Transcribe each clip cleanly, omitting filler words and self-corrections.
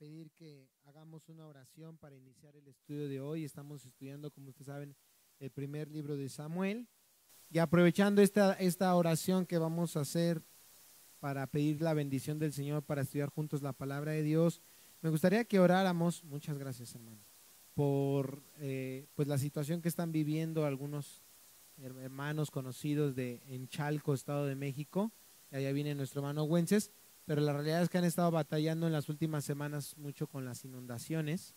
pedir que hagamos una oración para iniciar el estudio de hoy. Estamos estudiando, como ustedes saben, el primer libro de Samuel. Y aprovechando esta oración que vamos a hacer para pedir la bendición del Señor, para estudiar juntos la palabra de Dios, me gustaría que oráramos, muchas gracias hermano, por pues la situación que están viviendo algunos hermanos conocidos en Chalco, Estado de México. Allá viene nuestro hermano Wences, pero la realidad es que han estado batallando en las últimas semanas mucho con las inundaciones.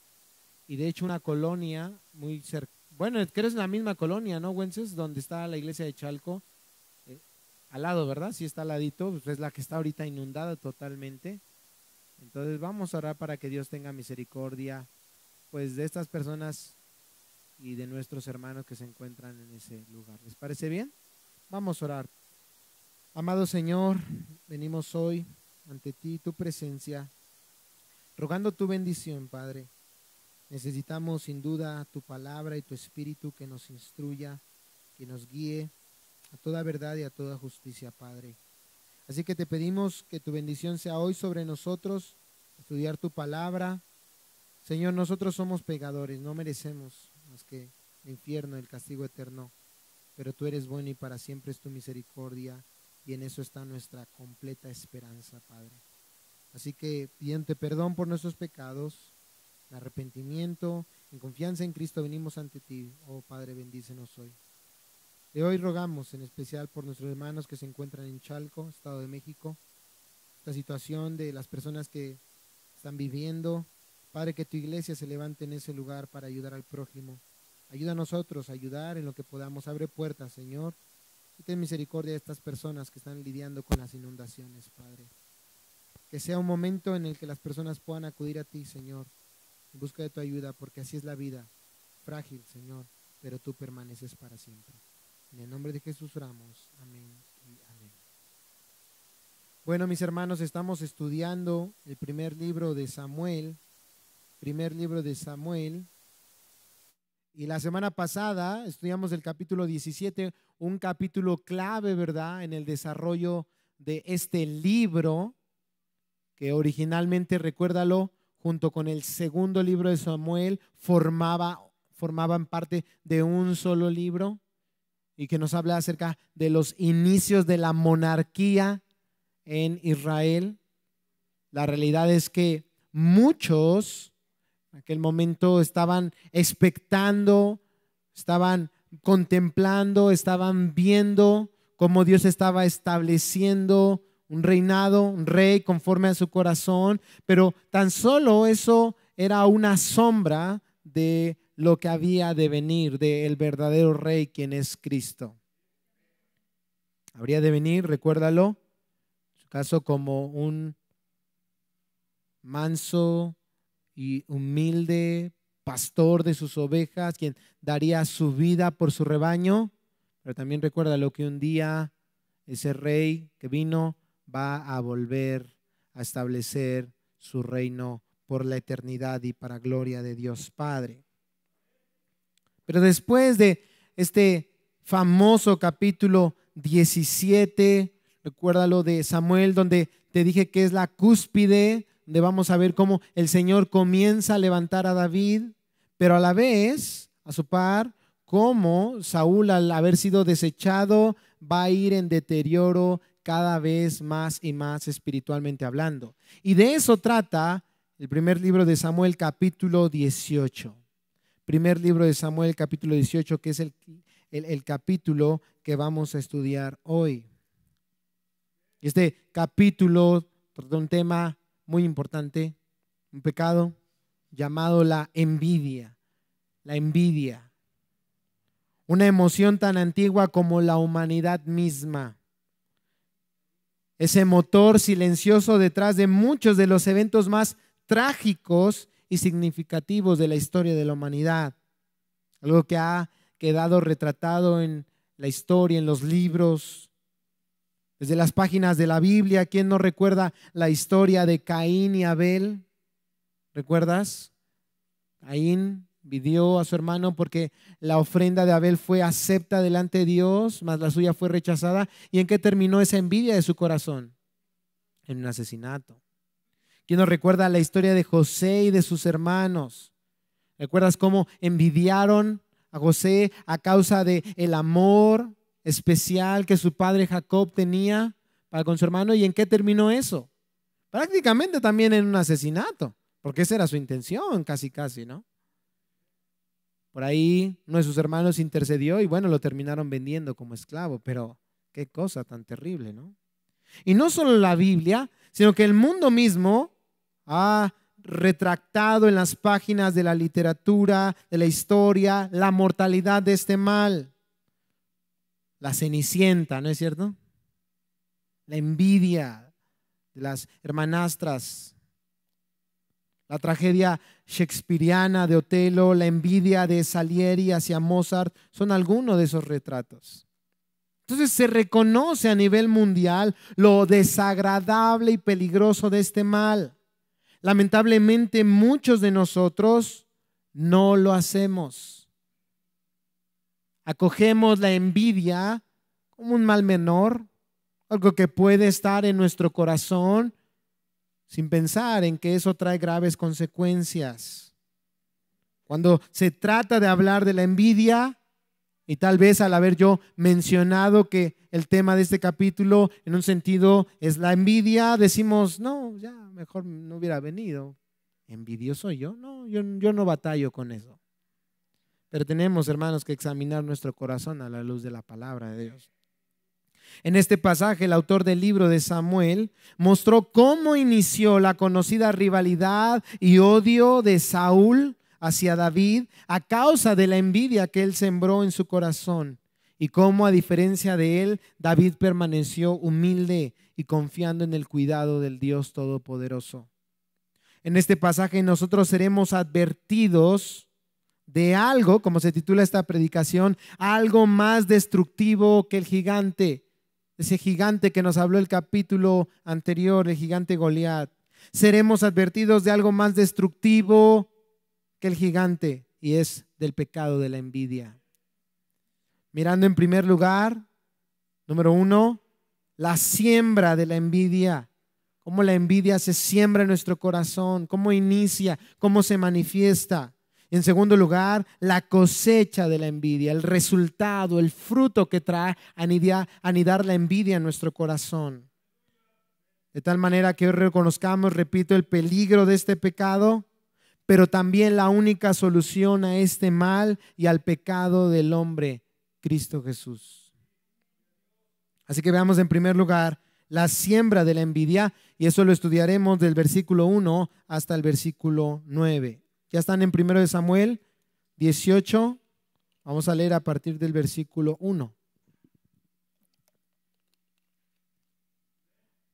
Y de hecho una colonia muy cerca, bueno, creo que es la misma colonia, ¿no, Wences? Donde está la iglesia de Chalco, al lado, ¿verdad? Sí está al ladito, pues es la que está ahorita inundada totalmente. Entonces vamos a orar para que Dios tenga misericordia, pues de estas personas y de nuestros hermanos que se encuentran en ese lugar. ¿Les parece bien? Vamos a orar. Amado Señor, venimos hoy ante ti, tu presencia, rogando tu bendición, Padre. Necesitamos sin duda tu palabra y tu espíritu que nos instruya, que nos guíe a toda verdad y a toda justicia, Padre. Así que te pedimos que tu bendición sea hoy sobre nosotros, estudiar tu palabra. Señor, nosotros somos pecadores, no merecemos más que el infierno, el castigo eterno, pero tú eres bueno y para siempre es tu misericordia, y en eso está nuestra completa esperanza, Padre. Así que pidiéndote perdón por nuestros pecados, en arrepentimiento, en confianza en Cristo venimos ante ti. Oh Padre, bendícenos hoy. De hoy rogamos en especial por nuestros hermanos que se encuentran en Chalco, Estado de México, esta situación de las personas que están viviendo. Padre, que tu iglesia se levante en ese lugar para ayudar al prójimo. Ayuda a nosotros a ayudar en lo que podamos. Abre puertas, Señor, y ten misericordia de estas personas que están lidiando con las inundaciones, Padre. Que sea un momento en el que las personas puedan acudir a ti, Señor, en busca de tu ayuda, porque así es la vida, frágil, Señor, pero tú permaneces para siempre. En el nombre de Jesús oramos. Amén y amén. Bueno, mis hermanos, estamos estudiando el primer libro de Samuel, y la semana pasada estudiamos el capítulo 17, un capítulo clave, ¿verdad?, en el desarrollo de este libro, que originalmente, recuérdalo, junto con el segundo libro de Samuel, formaban parte de un solo libro, y que nos habla acerca de los inicios de la monarquía en Israel. La realidad es que muchos en aquel momento estaban expectando, estaban contemplando, estaban viendo cómo Dios estaba estableciendo un reinado, un rey conforme a su corazón, pero tan solo eso era una sombra de lo que había de venir, del verdadero rey, quien es Cristo. Habría de venir, recuérdalo, en su caso como un manso y humilde pastor de sus ovejas, quien daría su vida por su rebaño, pero también recuérdalo que un día ese rey que vino va a volver a establecer su reino por la eternidad y para gloria de Dios Padre. Pero después de este famoso capítulo 17, recuérdalo, de Samuel, donde te dije que es la cúspide, donde vamos a ver cómo el Señor comienza a levantar a David, pero a la vez, a su par, cómo Saúl, al haber sido desechado, va a ir en deterioro cada vez más y más espiritualmente hablando. Y de eso trata el primer libro de Samuel, capítulo 18. Primer libro de Samuel, capítulo 18, que es el capítulo que vamos a estudiar hoy. Este capítulo trata un tema muy importante, un pecado llamado la envidia. La envidia, una emoción tan antigua como la humanidad misma. Ese motor silencioso detrás de muchos de los eventos más trágicos y significativos de la historia de la humanidad. Algo que ha quedado retratado en la historia, en los libros, desde las páginas de la Biblia. ¿Quién no recuerda la historia de Caín y Abel? ¿Recuerdas? Caín envidió a su hermano porque la ofrenda de Abel fue acepta delante de Dios, mas la suya fue rechazada. ¿Y en qué terminó esa envidia de su corazón? En un asesinato. ¿Quién nos recuerda la historia de José y de sus hermanos? ¿Recuerdas cómo envidiaron a José a causa de el amor especial que su padre Jacob tenía para con su hermano? ¿Y en qué terminó eso? Prácticamente también en un asesinato, porque esa era su intención, casi, ¿no? Por ahí uno de sus hermanos intercedió y bueno, lo terminaron vendiendo como esclavo, pero qué cosa tan terrible, ¿no? Y no solo la Biblia, sino que el mundo mismo ha retractado en las páginas de la literatura, de la historia, la mortalidad de este mal. La Cenicienta, ¿no es cierto? La envidia de las hermanastras, la tragedia shakespeariana de Otelo, la envidia de Salieri hacia Mozart, son algunos de esos retratos. Entonces se reconoce a nivel mundial lo desagradable y peligroso de este mal. Lamentablemente muchos de nosotros no lo hacemos. Acogemos la envidia como un mal menor, algo que puede estar en nuestro corazón sin pensar en que eso trae graves consecuencias. Cuando se trata de hablar de la envidia, y tal vez al haber yo mencionado que el tema de este capítulo en un sentido es la envidia, decimos, no, ya mejor no hubiera venido. ¿Envidioso yo? No, yo no batallo con eso. Pero tenemos, hermanos, que examinar nuestro corazón a la luz de la palabra de Dios. En este pasaje, el autor del libro de Samuel mostró cómo inició la conocida rivalidad y odio de Saúl hacia David a causa de la envidia que él sembró en su corazón, y cómo, a diferencia de él, David permaneció humilde y confiando en el cuidado del Dios Todopoderoso. En este pasaje nosotros seremos advertidos de algo, como se titula esta predicación, algo más destructivo que el gigante, ese gigante que nos habló el capítulo anterior, el gigante Goliat. Seremos advertidos de algo más destructivo que el gigante, y es del pecado de la envidia. Mirando en primer lugar, número 1, la siembra de la envidia. Cómo la envidia se siembra en nuestro corazón, cómo inicia, cómo se manifiesta. En segundo lugar, la cosecha de la envidia, el resultado, el fruto que trae anidar la envidia en nuestro corazón. De tal manera que hoy reconozcamos, repito, el peligro de este pecado, pero también la única solución a este mal y al pecado del hombre, Cristo Jesús. Así que veamos en primer lugar la siembra de la envidia, y eso lo estudiaremos del versículo 1 hasta el versículo 9. Ya están en 1 Samuel 18, vamos a leer a partir del versículo 1.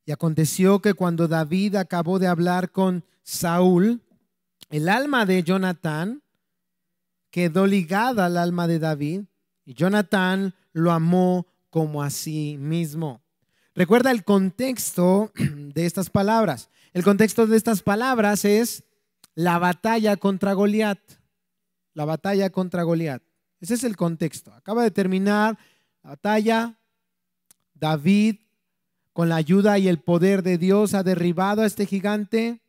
Y aconteció que cuando David acabó de hablar con Saúl, el alma de Jonatán quedó ligada al alma de David, y Jonatán lo amó como a sí mismo. Recuerda el contexto de estas palabras. El contexto de estas palabras es la batalla contra Goliat. La batalla contra Goliat. Ese es el contexto. Acaba de terminar la batalla. David, con la ayuda y el poder de Dios, ha derribado a este gigante.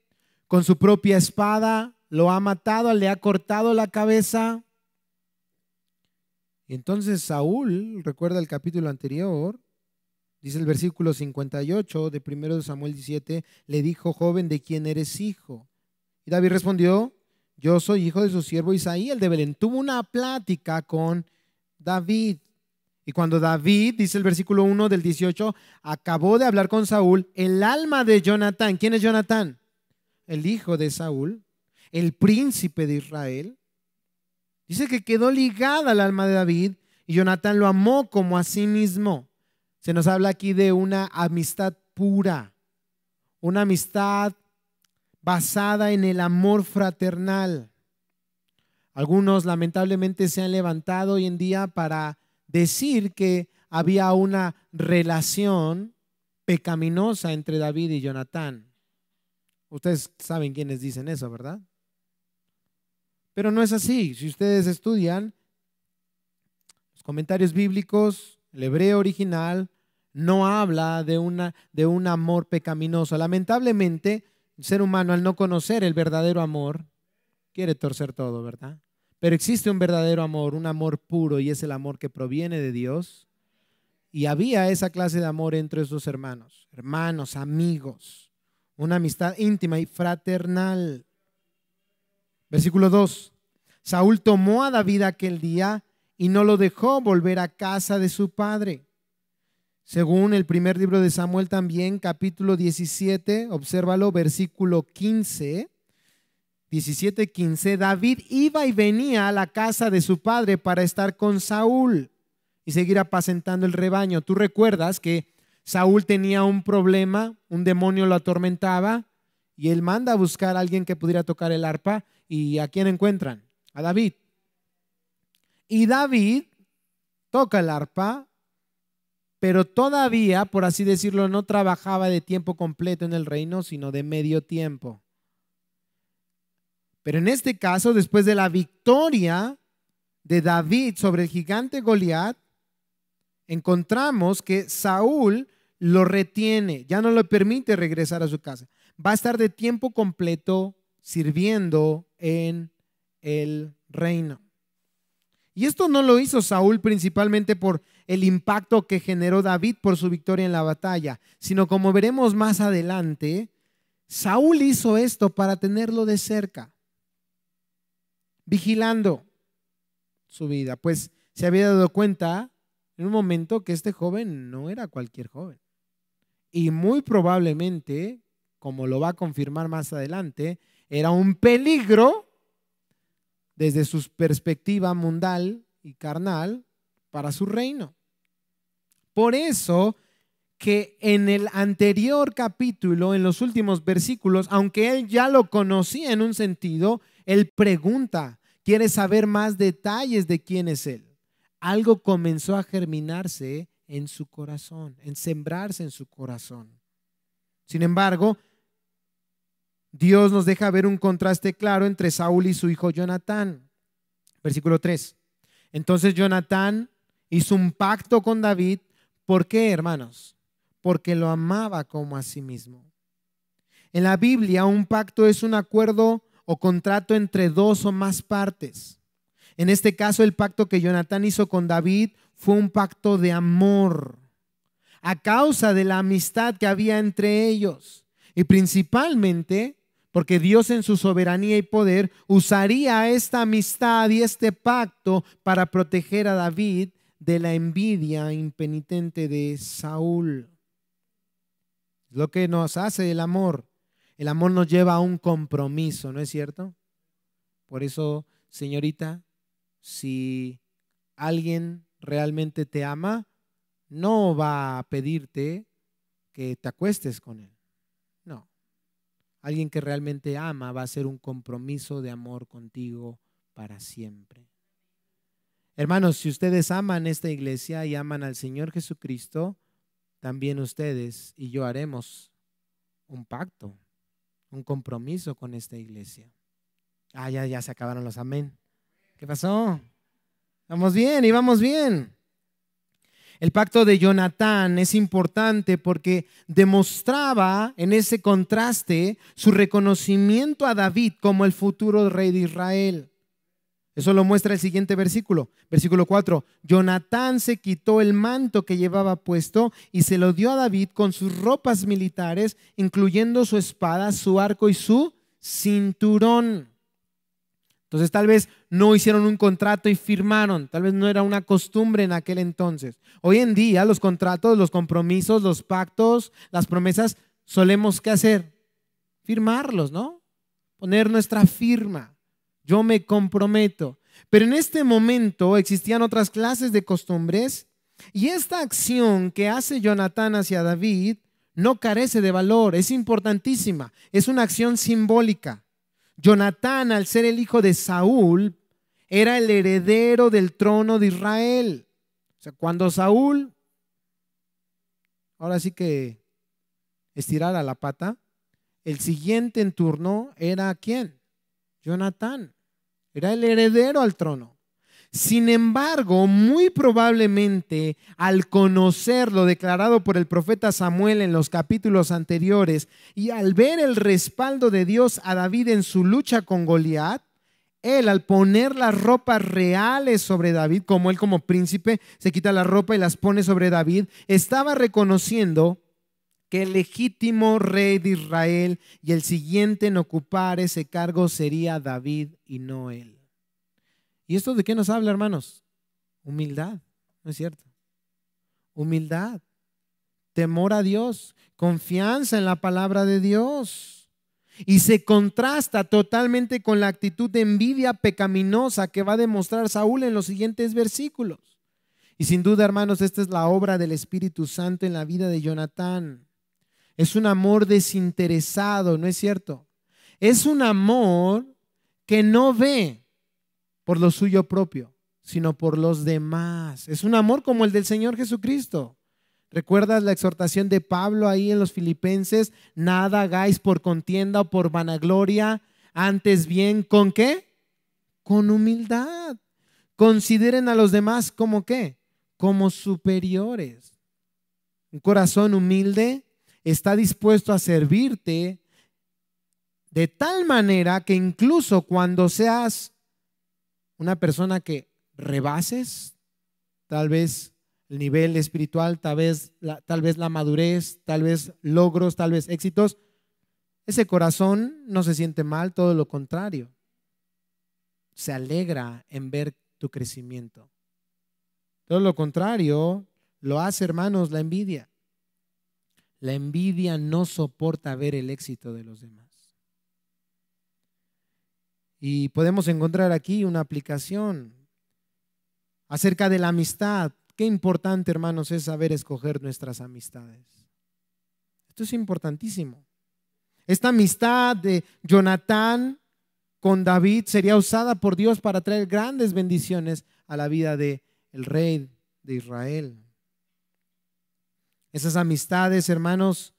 Con su propia espada lo ha matado, le ha cortado la cabeza. Y entonces Saúl, recuerda el capítulo anterior, dice el versículo 58 de 1 Samuel 17, le dijo: joven, ¿de quién eres hijo? Y David respondió: yo soy hijo de su siervo Isaí, el de Belén. Tuvo una plática con David. Y cuando David, dice el versículo 1 del 18, acabó de hablar con Saúl, el alma de Jonatán, ¿quién es Jonatán? El hijo de Saúl, el príncipe de Israel, dice que quedó ligada al alma de David, y Jonatán lo amó como a sí mismo. Se nos habla aquí de una amistad pura, una amistad basada en el amor fraternal. Algunos lamentablemente se han levantado hoy en día para decir que había una relación pecaminosa entre David y Jonatán. Ustedes saben quiénes dicen eso, ¿verdad? Pero no es así. Si ustedes estudian los comentarios bíblicos, el hebreo original no habla de un amor pecaminoso. Lamentablemente, El ser humano, al no conocer el verdadero amor, quiere torcer todo, ¿verdad? Pero existe un verdadero amor, un amor puro, y es el amor que proviene de Dios. Y había esa clase de amor entre esos hermanos, amigos, una amistad íntima y fraternal. Versículo 2. Saúl tomó a David aquel día y no lo dejó volver a casa de su padre. Según el primer libro de Samuel también, capítulo 17, obsérvalo, versículo 15, 17:15, David iba y venía a la casa de su padre para estar con Saúl y seguir apacentando el rebaño. Tú recuerdas que Saúl tenía un problema, un demonio lo atormentaba y él manda a buscar a alguien que pudiera tocar el arpa. ¿Y a quién encuentran? A David. Y David toca el arpa, pero todavía, por así decirlo, no trabajaba de tiempo completo en el reino, sino de medio tiempo. Pero en este caso, después de la victoria de David sobre el gigante Goliat, encontramos que Saúl lo retiene, ya no le permite regresar a su casa. Va a estar de tiempo completo sirviendo en el reino. Y esto no lo hizo Saúl principalmente por el impacto que generó David por su victoria en la batalla, sino como veremos más adelante, Saúl hizo esto para tenerlo de cerca, vigilando su vida, pues se había dado cuenta en un momento que este joven no era cualquier joven. Y muy probablemente, como lo va a confirmar más adelante, era un peligro desde su perspectiva mundal y carnal para su reino. Por eso que en el anterior capítulo, en los últimos versículos, aunque él ya lo conocía en un sentido, él pregunta, quiere saber más detalles de quién es él. Algo comenzó a germinarse en su corazón, en sembrarse en su corazón. Sin embargo, Dios nos deja ver un contraste claro entre Saúl y su hijo Jonatán. Versículo 3. Entonces Jonatán hizo un pacto con David. ¿Por qué, hermanos? Porque lo amaba como a sí mismo. En la Biblia, un pacto es un acuerdo o contrato entre dos o más partes. En este caso, el pacto que Jonatán hizo con David fue un pacto de amor, a causa de la amistad que había entre ellos. Y principalmente porque Dios en su soberanía y poder usaría esta amistad y este pacto para proteger a David de la envidia impenitente de Saúl. Es lo que nos hace el amor. El amor nos lleva a un compromiso, ¿no es cierto? Por eso, señorita, si alguien realmente te ama, no va a pedirte que te acuestes con él. No. Alguien que realmente ama va a hacer un compromiso de amor contigo para siempre. Hermanos, si ustedes aman esta iglesia y aman al Señor Jesucristo, también ustedes y yo haremos un pacto, un compromiso con esta iglesia. Ya se acabaron los amén. ¿Qué pasó? Vamos bien y vamos bien. El pacto de Jonatán es importante porque demostraba en ese contraste su reconocimiento a David como el futuro rey de Israel. Eso lo muestra el siguiente versículo, versículo 4. Jonatán se quitó el manto que llevaba puesto y se lo dio a David con sus ropas militares, incluyendo su espada, su arco y su cinturón. Entonces tal vez no hicieron un contrato y firmaron, tal vez no era una costumbre en aquel entonces. Hoy en día los contratos, los compromisos, los pactos, las promesas, solemos ¿qué hacer? Firmarlos, ¿no? Poner nuestra firma. Yo me comprometo. Pero en este momento existían otras clases de costumbres y esta acción que hace Jonatán hacia David no carece de valor, es importantísima, es una acción simbólica. Jonatán, al ser el hijo de Saúl, era el heredero del trono de Israel. O sea, cuando Saúl, ahora sí que estirara la pata, el siguiente en turno era ¿quién? Jonatán. Era el heredero al trono. Sin embargo, muy probablemente al conocer lo declarado por el profeta Samuel en los capítulos anteriores y al ver el respaldo de Dios a David en su lucha con Goliat, él, al poner las ropas reales sobre David, como él como príncipe se quita la ropa y las pone sobre David, estaba reconociendo que el legítimo rey de Israel y el siguiente en ocupar ese cargo sería David y no él. ¿Y esto de qué nos habla, hermanos? Humildad, ¿no es cierto? Humildad, temor a Dios, confianza en la palabra de Dios. Y se contrasta totalmente con la actitud de envidia pecaminosa que va a demostrar Saúl en los siguientes versículos. Y sin duda, hermanos, esta es la obra del Espíritu Santo en la vida de Jonatán. Es un amor desinteresado, ¿no es cierto? Es un amor que no ve por lo suyo propio, sino por los demás. Es un amor como el del Señor Jesucristo. ¿Recuerdas la exhortación de Pablo ahí en los Filipenses? Nada hagáis por contienda o por vanagloria, antes bien, ¿con qué? Con humildad. Consideren a los demás como ¿qué? Como superiores. Un corazón humilde está dispuesto a servirte de tal manera que incluso cuando seas una persona que rebases, tal vez el nivel espiritual, tal vez la madurez, tal vez logros, tal vez éxitos, ese corazón no se siente mal, todo lo contrario. Se alegra en ver tu crecimiento. Todo lo contrario lo hace, hermanos, la envidia. La envidia no soporta ver el éxito de los demás. Y podemos encontrar aquí una aplicación acerca de la amistad. Qué importante, hermanos, es saber escoger nuestras amistades. Esto es importantísimo. Esta amistad de Jonatán con David sería usada por Dios para traer grandes bendiciones a la vida del rey de Israel. Esas amistades, hermanos,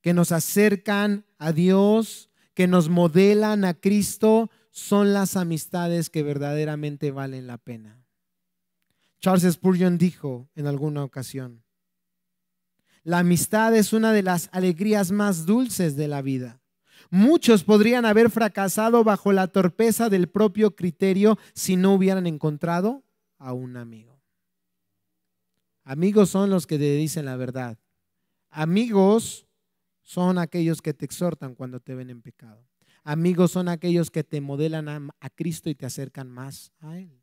que nos acercan a Dios, que nos modelan a Cristo, son las amistades que verdaderamente valen la pena. Charles Spurgeon dijo en alguna ocasión: la amistad es una de las alegrías más dulces de la vida. Muchos podrían haber fracasado bajo la torpeza del propio criterio si no hubieran encontrado a un amigo. Amigos son los que te dicen la verdad. Amigos son aquellos que te exhortan cuando te ven en pecado. Amigos son aquellos que te modelan a Cristo y te acercan más a Él.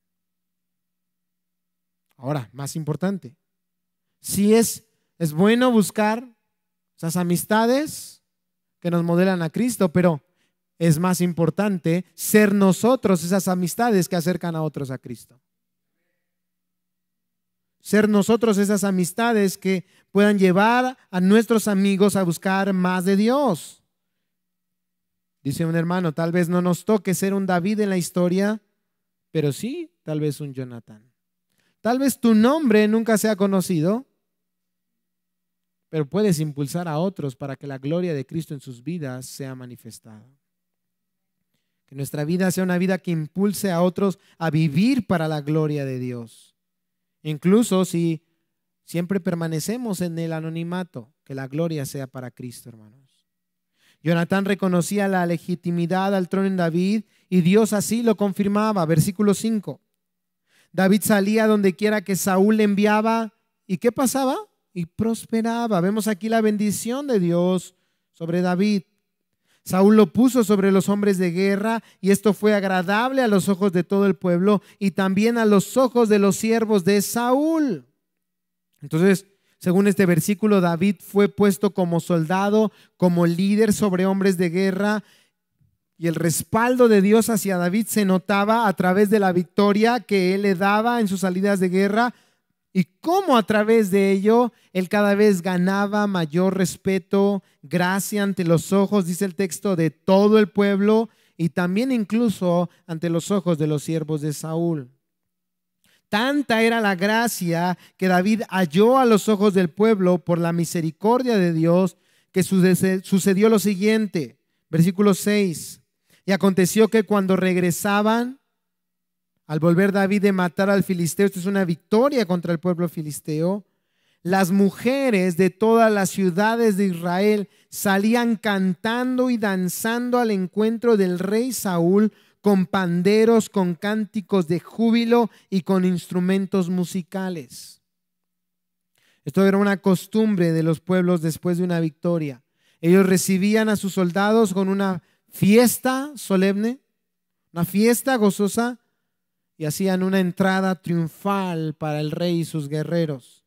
Ahora, más importante, sí es bueno buscar esas amistades que nos modelan a Cristo, pero es más importante ser nosotros esas amistades que acercan a otros a Cristo. Ser nosotros esas amistades que puedan llevar a nuestros amigos a buscar más de Dios. Dice un hermano, tal vez no nos toque ser un David en la historia, pero sí, tal vez un Jonatán. Tal vez tu nombre nunca sea conocido, pero puedes impulsar a otros para que la gloria de Cristo en sus vidas sea manifestada. Que nuestra vida sea una vida que impulse a otros a vivir para la gloria de Dios. Incluso si siempre permanecemos en el anonimato, que la gloria sea para Cristo, hermanos. Jonatán reconocía la legitimidad al trono en David y Dios así lo confirmaba. Versículo 5. David salía donde quiera que Saúl le enviaba. ¿Y qué pasaba? Y prosperaba. Vemos aquí la bendición de Dios sobre David. Saúl lo puso sobre los hombres de guerra y esto fue agradable a los ojos de todo el pueblo y también a los ojos de los siervos de Saúl. Entonces, según este versículo, David fue puesto como soldado, como líder sobre hombres de guerra, y el respaldo de Dios hacia David se notaba a través de la victoria que él le daba en sus salidas de guerra y cómo a través de ello él cada vez ganaba mayor respeto, gracia ante los ojos, dice el texto, de todo el pueblo y también incluso ante los ojos de los siervos de Saúl. Tanta era la gracia que David halló a los ojos del pueblo por la misericordia de Dios que sucedió lo siguiente, versículo 6. Y aconteció que cuando regresaban Al volver David de matar al filisteo, esto es una victoria contra el pueblo filisteo, las mujeres de todas las ciudades de Israel salían cantando y danzando al encuentro del rey Saúl con panderos, con cánticos de júbilo y con instrumentos musicales. Esto era una costumbre de los pueblos después de una victoria. Ellos recibían a sus soldados con una fiesta solemne, una fiesta gozosa, y hacían una entrada triunfal para el rey y sus guerreros.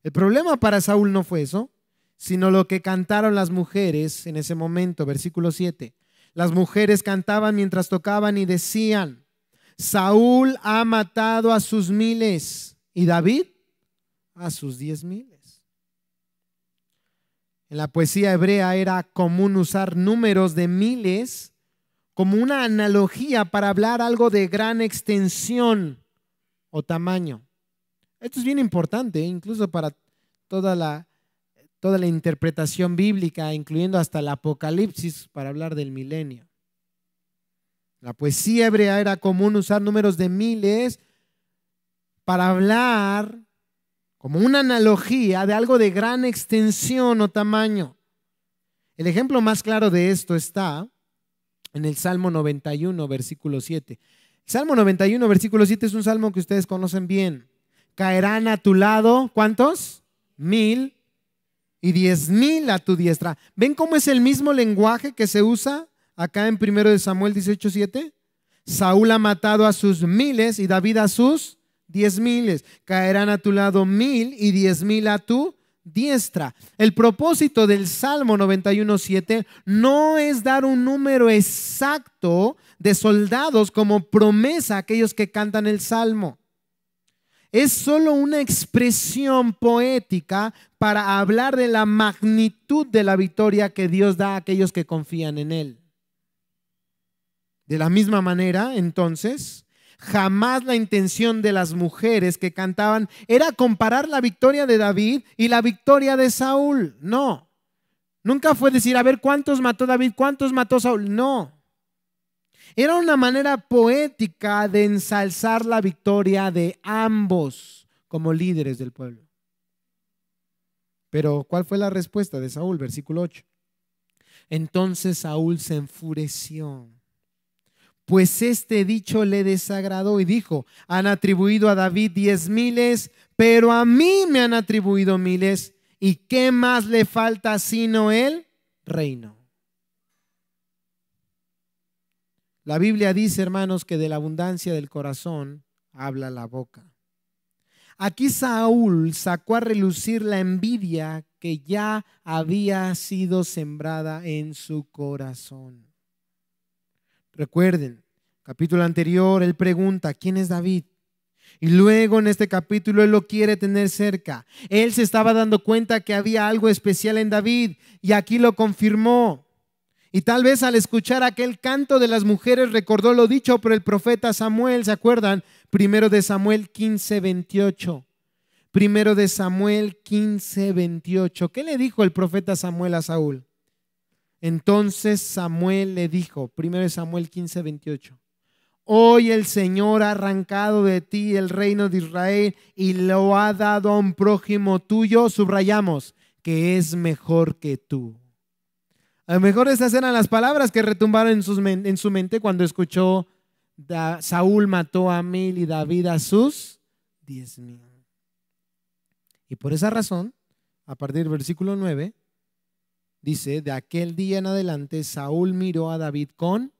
El problema para Saúl no fue eso, sino lo que cantaron las mujeres en ese momento. Versículo 7. Las mujeres cantaban mientras tocaban y decían: Saúl ha matado a sus miles y David a sus 10,000. En la poesía hebrea era común usar números de miles como una analogía para hablar algo de gran extensión o tamaño. Esto es bien importante, incluso para toda la interpretación bíblica, incluyendo hasta el Apocalipsis, para hablar del milenio. La poesía hebrea era común usar números de miles para hablar como una analogía de algo de gran extensión o tamaño. El ejemplo más claro de esto está en el Salmo 91, versículo 7. El Salmo 91, versículo 7 es un salmo que ustedes conocen bien. Caerán a tu lado, ¿cuántos? 1,000 y 10,000 a tu diestra. ¿Ven cómo es el mismo lenguaje que se usa acá en 1 Samuel 18:7? Saúl ha matado a sus miles y David a sus 10,000. Caerán a tu lado 1,000 y 10,000 a tu diestra. El propósito del Salmo 91:7 no es dar un número exacto de soldados como promesa a aquellos que cantan el Salmo. Es solo una expresión poética para hablar de la magnitud de la victoria que Dios da a aquellos que confían en Él. De la misma manera, entonces, jamás la intención de las mujeres que cantaban era comparar la victoria de David y la victoria de Saúl. No. Nunca fue decir, a ver, ¿cuántos mató David? ¿Cuántos mató Saúl? No. Era una manera poética de ensalzar la victoria de ambos como líderes del pueblo. Pero, ¿cuál fue la respuesta de Saúl? Versículo 8. Entonces Saúl se enfureció, pues este dicho le desagradó y dijo: han atribuido a David 10,000, pero a mí me han atribuido 1,000. ¿Y qué más le falta sino el reino? La Biblia dice, hermanos, que de la abundancia del corazón habla la boca. Aquí Saúl sacó a relucir la envidia que ya había sido sembrada en su corazón. Recuerden, capítulo anterior, él pregunta: ¿quién es David? Y luego en este capítulo él lo quiere tener cerca. Él se estaba dando cuenta que había algo especial en David y aquí lo confirmó. Y tal vez al escuchar aquel canto de las mujeres recordó lo dicho por el profeta Samuel. ¿Se acuerdan? 1 Samuel 15:28. 1 Samuel 15:28. ¿Qué le dijo el profeta Samuel a Saúl? Entonces Samuel le dijo, 1 Samuel 15:28, hoy el Señor ha arrancado de ti el reino de Israel y lo ha dado a un prójimo tuyo, subrayamos, que es mejor que tú. A lo mejor esas eran las palabras que retumbaron en su mente cuando escuchó: Saúl mató a 1,000 y David a sus 10,000. Y por esa razón, a partir del versículo 9, dice: de aquel día en adelante Saúl miró a David con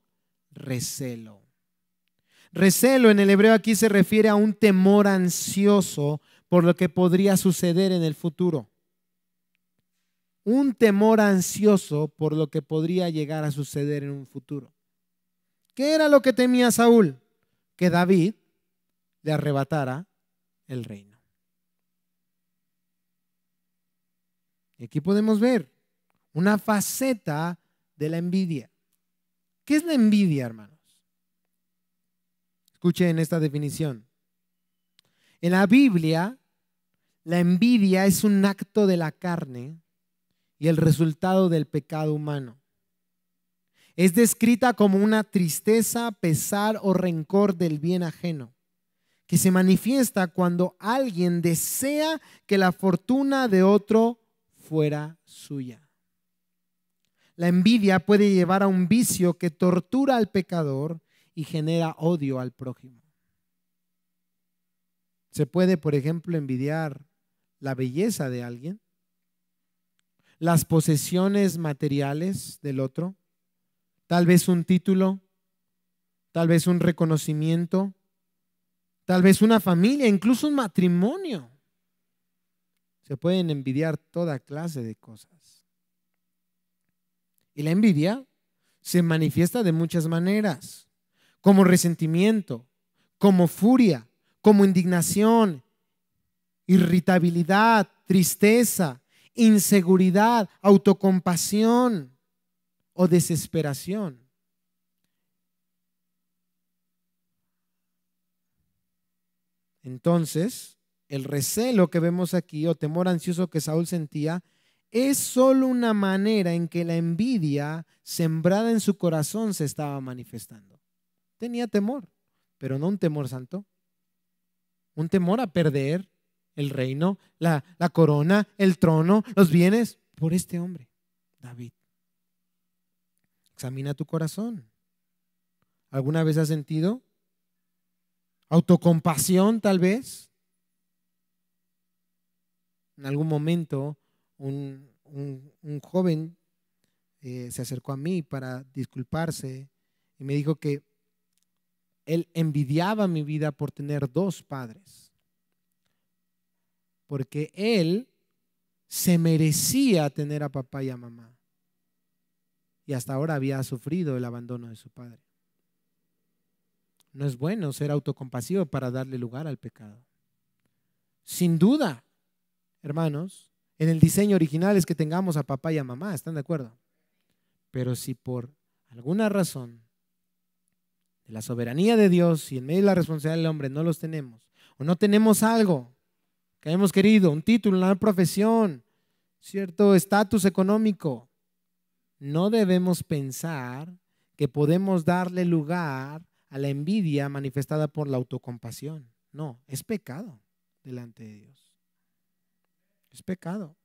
recelo. Recelo en el hebreo aquí se refiere a un temor ansioso por lo que podría suceder en el futuro. Un temor ansioso por lo que podría llegar a suceder en un futuro. ¿Qué era lo que temía Saúl? Que David le arrebatara el reino. Y aquí podemos ver una faceta de la envidia. ¿Qué es la envidia, hermanos? Escuchen esta definición. En la Biblia, la envidia es un acto de la carne y el resultado del pecado humano. es descrita como una tristeza, pesar o rencor del bien ajeno, que se manifiesta cuando alguien desea que la fortuna de otro fuera suya. La envidia puede llevar a un vicio que tortura al pecador y genera odio al prójimo. Se puede, por ejemplo, envidiar la belleza de alguien, las posesiones materiales del otro, tal vez un título, tal vez un reconocimiento, tal vez una familia, incluso un matrimonio. Se pueden envidiar toda clase de cosas. Y la envidia se manifiesta de muchas maneras, como resentimiento, como furia, como indignación, irritabilidad, tristeza, inseguridad, autocompasión o desesperación. Entonces, el recelo que vemos aquí o temor ansioso que Saúl sentía es solo una manera en que la envidia sembrada en su corazón se estaba manifestando. Tenía temor, pero no un temor santo. Un temor a perder el reino, la corona, el trono, los bienes por este hombre, David. Examina tu corazón. ¿Alguna vez has sentido autocompasión tal vez? En algún momento un joven se acercó a mí para disculparse y me dijo que él envidiaba mi vida por tener 2 padres, porque él se merecía tener a papá y a mamá y hasta ahora había sufrido el abandono de su padre. No es bueno ser autocompasivo para darle lugar al pecado. Sin duda, hermanos, en el diseño original es que tengamos a papá y a mamá, ¿están de acuerdo? Pero si por alguna razón de la soberanía de Dios y en medio de la responsabilidad del hombre no los tenemos, o no tenemos algo que hemos querido, un título, una profesión, cierto estatus económico, no debemos pensar que podemos darle lugar a la envidia manifestada por la autocompasión. No, es pecado delante de Dios. Es pecado.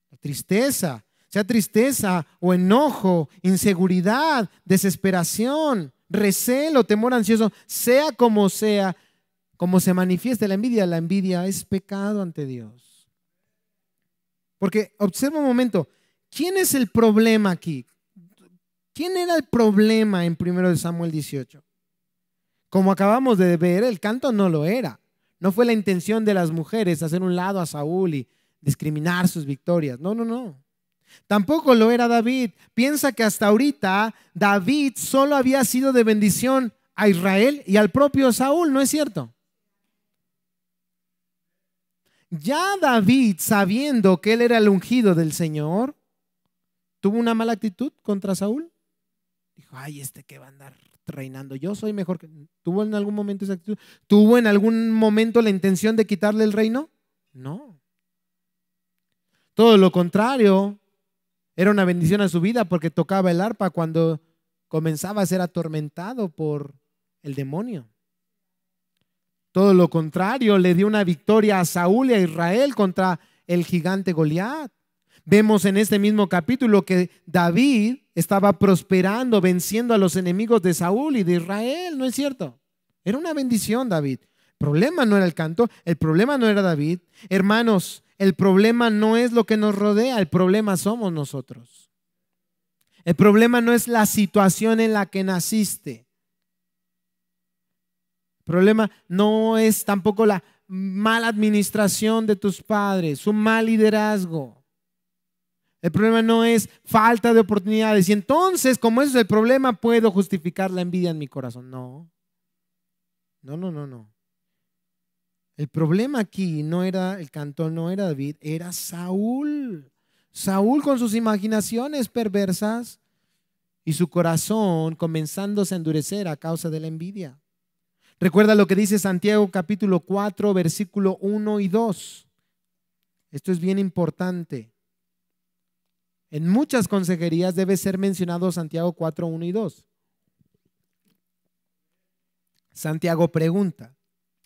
La tristeza, sea tristeza o enojo, inseguridad, desesperación, recelo, temor ansioso, sea, como se manifieste la envidia es pecado ante Dios. Porque observa un momento, ¿quién es el problema aquí? ¿Quién era el problema en 1 Samuel 18? Como acabamos de ver, el canto no lo era. No fue la intención de las mujeres hacer un lado a Saúl y discriminar sus victorias. No, no, no. Tampoco lo era David. Piensa que hasta ahorita David solo había sido de bendición a Israel y al propio Saúl, ¿no es cierto? Ya David, sabiendo que él era el ungido del Señor, ¿tuvo una mala actitud contra Saúl? Dijo, ay, que va a andar reinando, yo soy mejor que... ¿Tuvo en algún momento esa actitud? ¿Tuvo en algún momento la intención de quitarle el reino? No. Todo lo contrario, era una bendición a su vida porque tocaba el arpa cuando comenzaba a ser atormentado por el demonio. Todo lo contrario, le dio una victoria a Saúl y a Israel contra el gigante Goliat. Vemos en este mismo capítulo que David estaba prosperando, venciendo a los enemigos de Saúl y de Israel, ¿no es cierto? Era una bendición David. El problema no era el canto, el problema no era David. Hermanos, el problema no es lo que nos rodea, el problema somos nosotros. El problema no es la situación en la que naciste. El problema no es tampoco la mala administración de tus padres, su mal liderazgo. El problema no es falta de oportunidades. Y entonces, como ese es el problema, puedo justificar la envidia en mi corazón. No. No. El problema aquí no era el cantor, no era David, era Saúl. Saúl con sus imaginaciones perversas y su corazón comenzándose a endurecer a causa de la envidia. Recuerda lo que dice Santiago capítulo 4, versículo 1 y 2. Esto es bien importante. En muchas consejerías debe ser mencionado Santiago 4, 1 y 2. Santiago pregunta,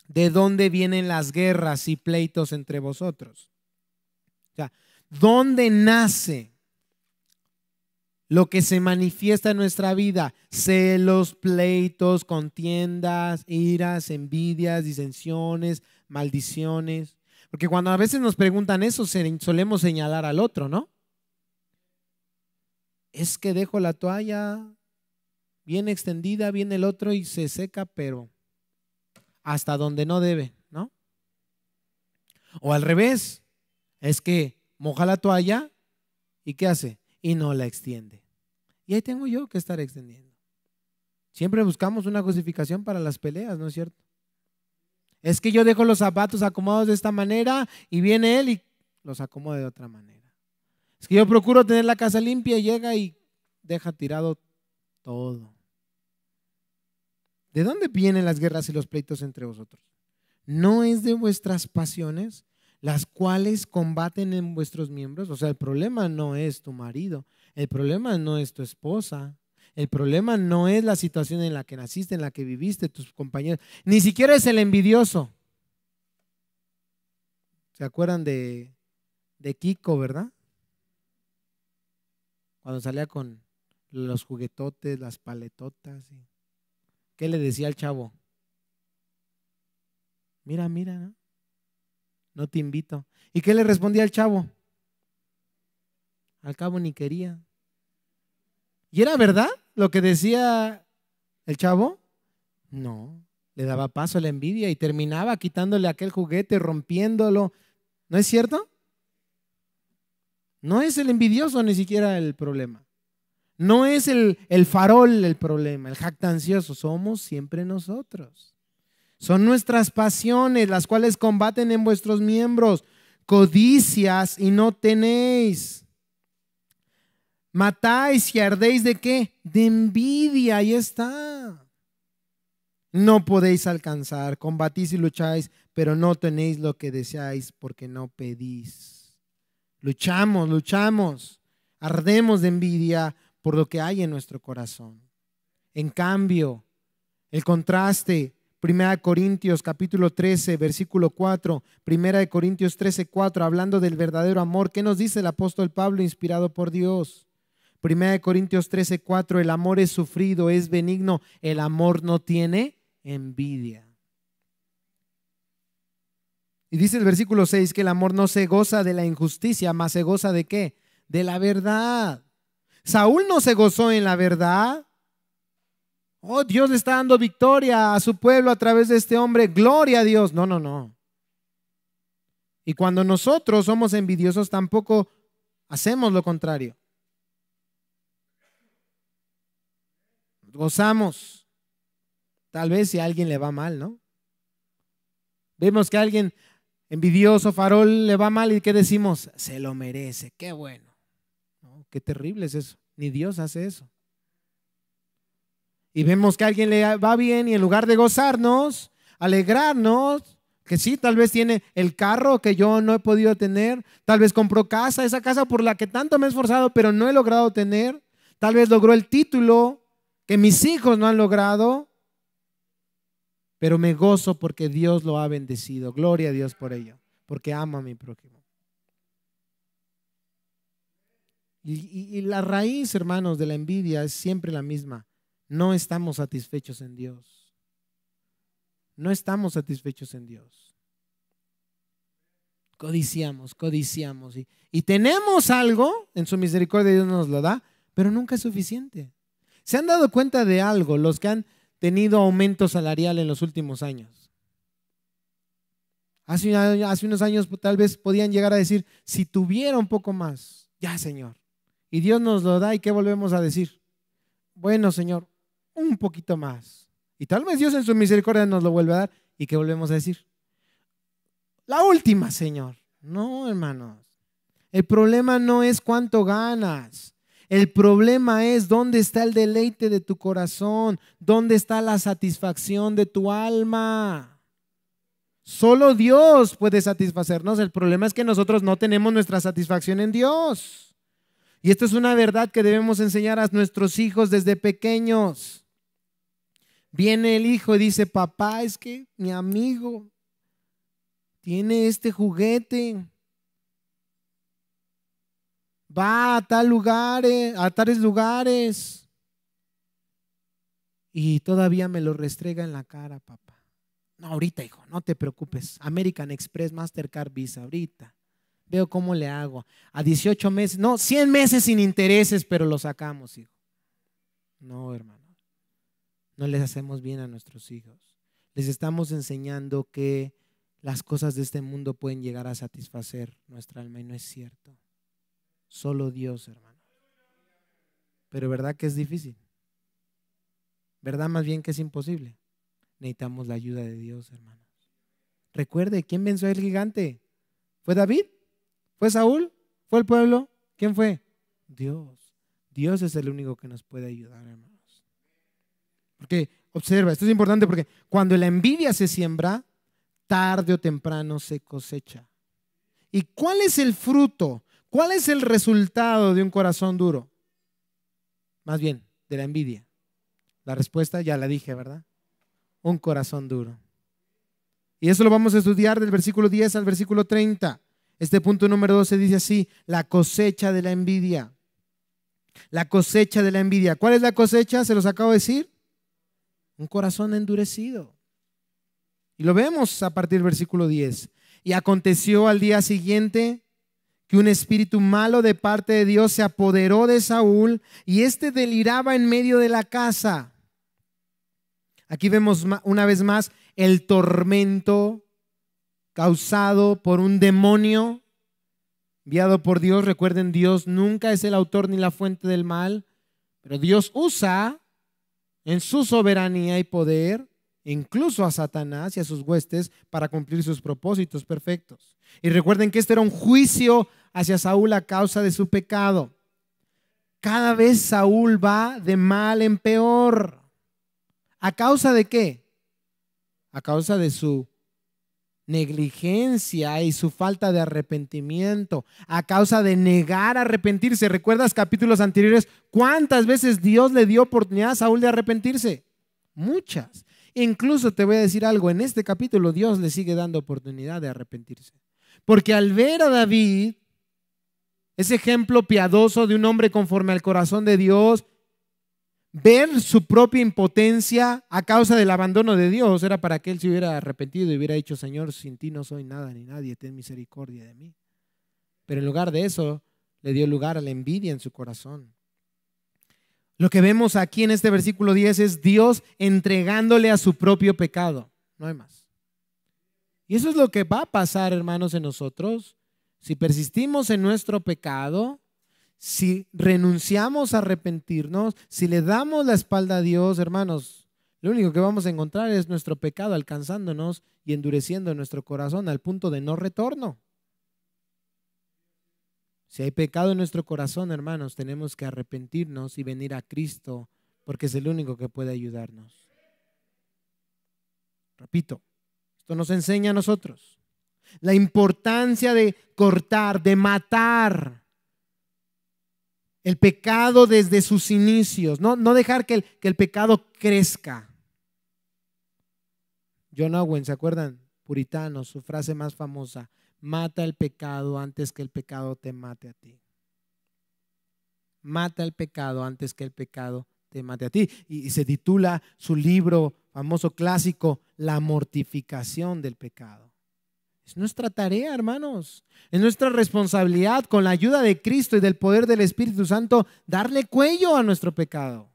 ¿de dónde vienen las guerras y pleitos entre vosotros? O sea, ¿dónde nace lo que se manifiesta en nuestra vida? Celos, pleitos, contiendas, iras, envidias, disensiones, maldiciones. Porque cuando a veces nos preguntan eso, solemos señalar al otro, ¿no? Es que dejo la toalla bien extendida, viene el otro y se seca, pero hasta donde no debe, ¿no? O al revés, es que moja la toalla y ¿qué hace? Y no la extiende. Y ahí tengo yo que estar extendiendo. Siempre buscamos una justificación para las peleas, ¿no es cierto? Es que yo dejo los zapatos acomodados de esta manera y viene él y los acomoda de otra manera. Es que yo procuro tener la casa limpia y llega y deja tirado todo. ¿De dónde vienen las guerras y los pleitos entre vosotros? ¿No es de vuestras pasiones, las cuales combaten en vuestros miembros? O sea, el problema no es tu marido, el problema no es tu esposa, el problema no es la situación en la que naciste, en la que viviste, tus compañeros, ni siquiera es el envidioso. ¿Se acuerdan de Kiko, verdad? Cuando salía con los juguetotes, las paletotas. ¿Qué le decía al chavo? Mira, mira, ¿no? No te invito. ¿Y qué le respondía al chavo? Al cabo ni quería. ¿Y era verdad lo que decía el chavo? No, le daba paso a la envidia y terminaba quitándole aquel juguete, rompiéndolo. ¿No es cierto? No es el envidioso ni siquiera el problema. No es el farol el problema, el jactancioso. Somos siempre nosotros. Son nuestras pasiones las cuales combaten en vuestros miembros. Codicias y no tenéis. Matáis y ardéis ¿de qué? De envidia, ahí está. No podéis alcanzar, combatís y lucháis, pero no tenéis lo que deseáis porque no pedís. Luchamos, ardemos de envidia por lo que hay en nuestro corazón. En cambio, el contraste, 1 Corintios capítulo 13, versículo 4, 1 Corintios 13, 4, hablando del verdadero amor, ¿qué nos dice el apóstol Pablo inspirado por Dios? 1 Corintios 13, 4, el amor es sufrido, es benigno, el amor no tiene envidia. Y dice el versículo 6 que el amor no se goza de la injusticia, mas se goza ¿de qué? De la verdad. Saúl no se gozó en la verdad. Oh, Dios le está dando victoria a su pueblo a través de este hombre. Gloria a Dios. No, no, no. Y cuando nosotros somos envidiosos, tampoco hacemos lo contrario. Gozamos. Tal vez si a alguien le va mal, ¿no? Vemos que a alguien envidioso, farol, le va mal y ¿qué decimos? Se lo merece. Qué bueno. No, qué terrible es eso. Ni Dios hace eso. Y vemos que a alguien le va bien y en lugar de gozarnos, alegrarnos, que sí, tal vez tiene el carro que yo no he podido tener, tal vez compró casa, esa casa por la que tanto me he esforzado pero no he logrado tener, tal vez logró el título que mis hijos no han logrado, pero me gozo porque Dios lo ha bendecido. Gloria a Dios por ello, porque amo a mi prójimo. Y la raíz, hermanos, de la envidia es siempre la misma. No estamos satisfechos en Dios. No estamos satisfechos en Dios. Codiciamos y tenemos algo, en su misericordia Dios nos lo da, pero nunca es suficiente. ¿Se han dado cuenta de algo los que han tenido aumento salarial en los últimos años? Hace unos años tal vez podían llegar a decir, si tuviera un poco más, ya Señor. Y Dios nos lo da y ¿qué volvemos a decir? Bueno Señor, un poquito más. Y tal vez Dios en su misericordia nos lo vuelve a dar y ¿qué volvemos a decir? La última, Señor. No, hermanos. El problema no es cuánto ganas. El problema es dónde está el deleite de tu corazón, dónde está la satisfacción de tu alma. Solo Dios puede satisfacernos. El problema es que nosotros no tenemos nuestra satisfacción en Dios. Y esto es una verdad que debemos enseñar a nuestros hijos desde pequeños. Viene el hijo y dice, papá, es que mi amigo tiene este juguete. Va a tales lugares. Y todavía me lo restrega en la cara, papá. No, ahorita, hijo, no te preocupes. American Express, Mastercard, Visa, ahorita. Veo cómo le hago. A 18 meses, no, 100 meses sin intereses, pero lo sacamos, hijo. No, hermano. No les hacemos bien a nuestros hijos. Les estamos enseñando que las cosas de este mundo pueden llegar a satisfacer nuestra alma y no es cierto. Solo Dios, hermano. Pero ¿verdad que es difícil? ¿Verdad más bien que es imposible? Necesitamos la ayuda de Dios, hermanos. Recuerde, ¿quién venció al gigante? ¿Fue David? ¿Fue Saúl? ¿Fue el pueblo? ¿Quién fue? Dios. Dios es el único que nos puede ayudar, hermanos. Porque, observa, esto es importante porque cuando la envidia se siembra, tarde o temprano se cosecha. ¿Y cuál es el fruto? ¿Cuál es el resultado de un corazón duro? Más bien, de la envidia. La respuesta ya la dije, ¿verdad? Un corazón duro. Y eso lo vamos a estudiar del versículo 10 al versículo 30. Este punto número 12 dice así, la cosecha de la envidia. La cosecha de la envidia. ¿Cuál es la cosecha? Se los acabo de decir. Un corazón endurecido. Y lo vemos a partir del versículo 10. Y aconteció al día siguiente que un espíritu malo de parte de Dios se apoderó de Saúl y éste deliraba en medio de la casa. Aquí vemos una vez más el tormento causado por un demonio enviado por Dios. Recuerden, Dios nunca es el autor ni la fuente del mal, pero Dios usa en su soberanía y poder incluso a Satanás y a sus huestes para cumplir sus propósitos perfectos. Y recuerden que este era un juicio hacia Saúl a causa de su pecado. Cada vez Saúl va de mal en peor. ¿A causa de qué? A causa de su negligencia y su falta de arrepentimiento, a causa de negar arrepentirse. ¿Recuerdas capítulos anteriores? ¿Cuántas veces Dios le dio oportunidad a Saúl de arrepentirse? Muchas. Incluso te voy a decir algo, en este capítulo Dios le sigue dando oportunidad de arrepentirse. Porque al ver a David, ese ejemplo piadoso de un hombre conforme al corazón de Dios, ver su propia impotencia a causa del abandono de Dios, era para que él se hubiera arrepentido y hubiera dicho, Señor, sin ti no soy nada ni nadie, ten misericordia de mí. Pero en lugar de eso, le dio lugar a la envidia en su corazón. Lo que vemos aquí en este versículo 10 es Dios entregándole a su propio pecado. No hay más. Y eso es lo que va a pasar, hermanos, en nosotros. Si persistimos en nuestro pecado, si renunciamos a arrepentirnos, si le damos la espalda a Dios, hermanos, lo único que vamos a encontrar es nuestro pecado alcanzándonos y endureciendo nuestro corazón al punto de no retorno. Si hay pecado en nuestro corazón, hermanos, tenemos que arrepentirnos y venir a Cristo porque es el único que puede ayudarnos. Repito, esto nos enseña a nosotros la importancia de cortar, de matar el pecado desde sus inicios, no dejar que el pecado crezca. John Owen, ¿se acuerdan? Puritano, su frase más famosa, mata el pecado antes que el pecado te mate a ti. Mata el pecado antes que el pecado te mate a ti. Y se titula su libro famoso clásico, La mortificación del pecado. Es nuestra tarea, hermanos. Es nuestra responsabilidad, con la ayuda de Cristo y del poder del Espíritu Santo, darle cuello a nuestro pecado.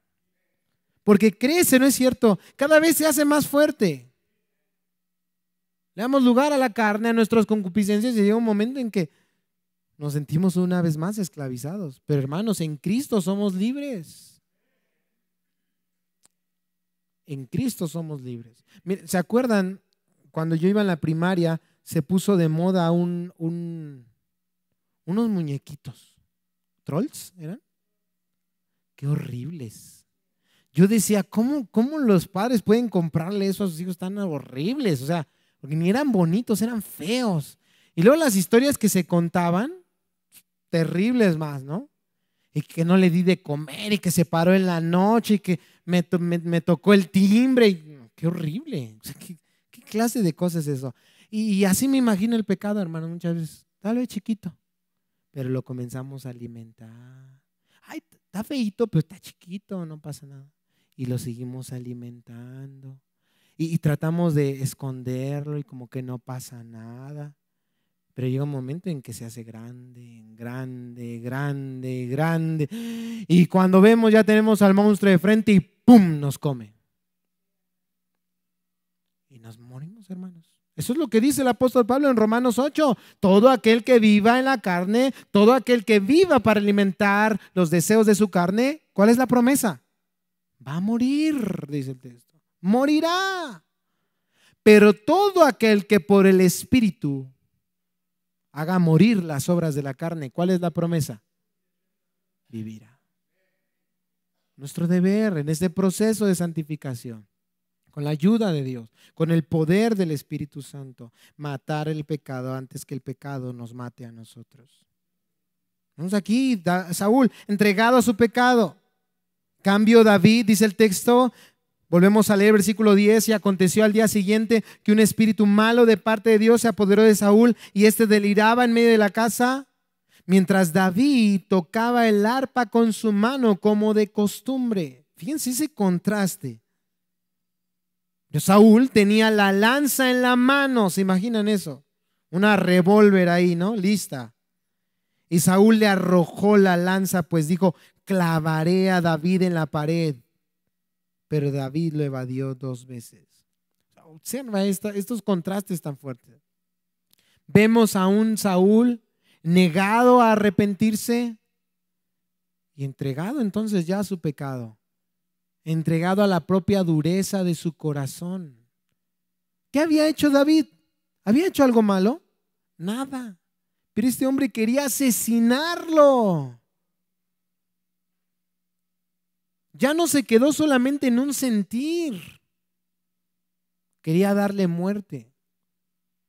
Porque crece, ¿no es cierto? Cada vez se hace más fuerte. Le damos lugar a la carne, a nuestras concupiscencias y llega un momento en que nos sentimos una vez más esclavizados. Pero hermanos, en Cristo somos libres. En Cristo somos libres. Miren, ¿se acuerdan cuando yo iba en la primaria? Se puso de moda unos muñequitos. ¿Trolls eran? Qué horribles. Yo decía, ¿cómo los padres pueden comprarle eso a sus hijos tan horribles? O sea, porque ni eran bonitos, eran feos. Y luego las historias que se contaban, terribles más, ¿no? y que no le di de comer y que se paró en la noche y que me tocó el timbre. Qué horrible. O sea, ¿qué clase de cosas es eso? Y así me imagino el pecado, hermano, muchas veces. Tal vez chiquito, pero lo comenzamos a alimentar. Ay, está feíto, pero está chiquito, no pasa nada. Y lo seguimos alimentando. Y tratamos de esconderlo y como que no pasa nada. Pero llega un momento en que se hace grande, grande, grande, grande. Y cuando vemos ya tenemos al monstruo de frente y ¡pum! Nos come. Y nos morimos, hermanos. Eso es lo que dice el apóstol Pablo en Romanos 8. Todo aquel que viva en la carne, todo aquel que viva para alimentar los deseos de su carne, ¿cuál es la promesa? Va a morir, dice el texto. Morirá. Pero todo aquel que por el Espíritu haga morir las obras de la carne, ¿cuál es la promesa? Vivirá. Nuestro deber en este proceso de santificación, con la ayuda de Dios, con el poder del Espíritu Santo, matar el pecado antes que el pecado nos mate a nosotros. Vamos aquí, Saúl, entregado a su pecado. Cambio David, dice el texto, volvemos a leer versículo 10, y aconteció al día siguiente que un espíritu malo de parte de Dios se apoderó de Saúl y éste deliraba en medio de la casa, mientras David tocaba el arpa con su mano como de costumbre. Fíjense ese contraste. Saúl tenía la lanza en la mano, ¿se imaginan eso? Una revólver ahí, ¿no? Lista. Y Saúl le arrojó la lanza, pues dijo, clavaré a David en la pared. Pero David lo evadió 2 veces. Observa estos contrastes tan fuertes. Vemos a un Saúl negado a arrepentirse y entregado entonces ya a su pecado, entregado a la propia dureza de su corazón. ¿Qué había hecho David? ¿Había hecho algo malo? Nada. Pero este hombre quería asesinarlo. Ya no se quedó solamente en un sentir. Quería darle muerte.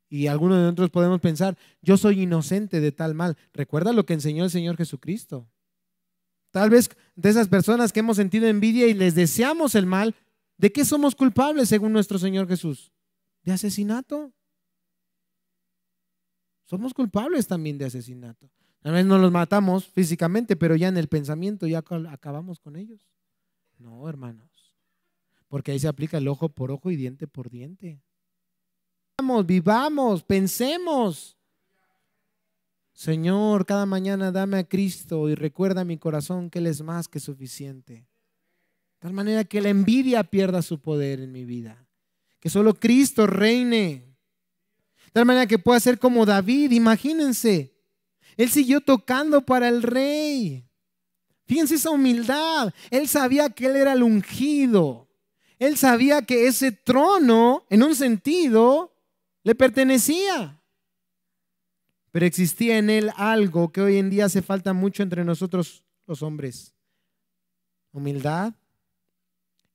Y algunos de nosotros podemos pensar, yo soy inocente de tal mal. Recuerda lo que enseñó el Señor Jesucristo. Tal vez de esas personas que hemos sentido envidia y les deseamos el mal, ¿de qué somos culpables según nuestro Señor Jesús? De asesinato. Somos culpables también de asesinato. A veces no los matamos físicamente, pero ya en el pensamiento ya acabamos con ellos. No, hermanos, porque ahí se aplica el ojo por ojo y diente por diente. Vivamos, pensemos. Señor, cada mañana dame a Cristo y recuerda a mi corazón que Él es más que suficiente. De tal manera que la envidia pierda su poder en mi vida. Que solo Cristo reine. De tal manera que pueda ser como David, imagínense. Él siguió tocando para el rey. Fíjense esa humildad. Él sabía que él era el ungido. Él sabía que ese trono, en un sentido, le pertenecía. Pero existía en él algo que hoy en día hace falta mucho entre nosotros los hombres. Humildad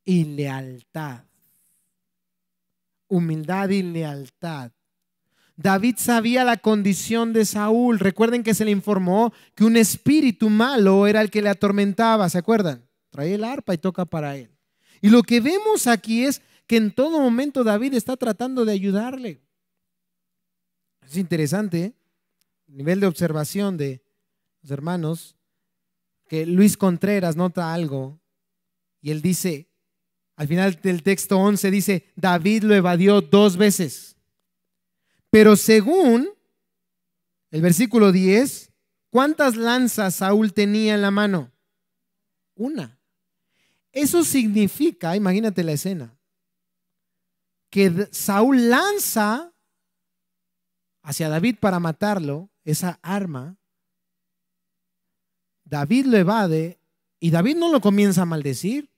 y lealtad. Humildad y lealtad. David sabía la condición de Saúl. Recuerden que se le informó que un espíritu malo era el que le atormentaba. ¿Se acuerdan? Trae el arpa y toca para él. Y lo que vemos aquí es que en todo momento David está tratando de ayudarle. Es interesante, ¿eh? Nivel de observación de los hermanos, que Luis Contreras nota algo y él dice, al final del texto 11 dice, David lo evadió 2 veces. Pero según el versículo 10, ¿cuántas lanzas Saúl tenía en la mano? 1. Eso significa, imagínate la escena, que Saúl lanza hacia David para matarlo, esa arma, David lo evade y David no lo comienza a maldecir.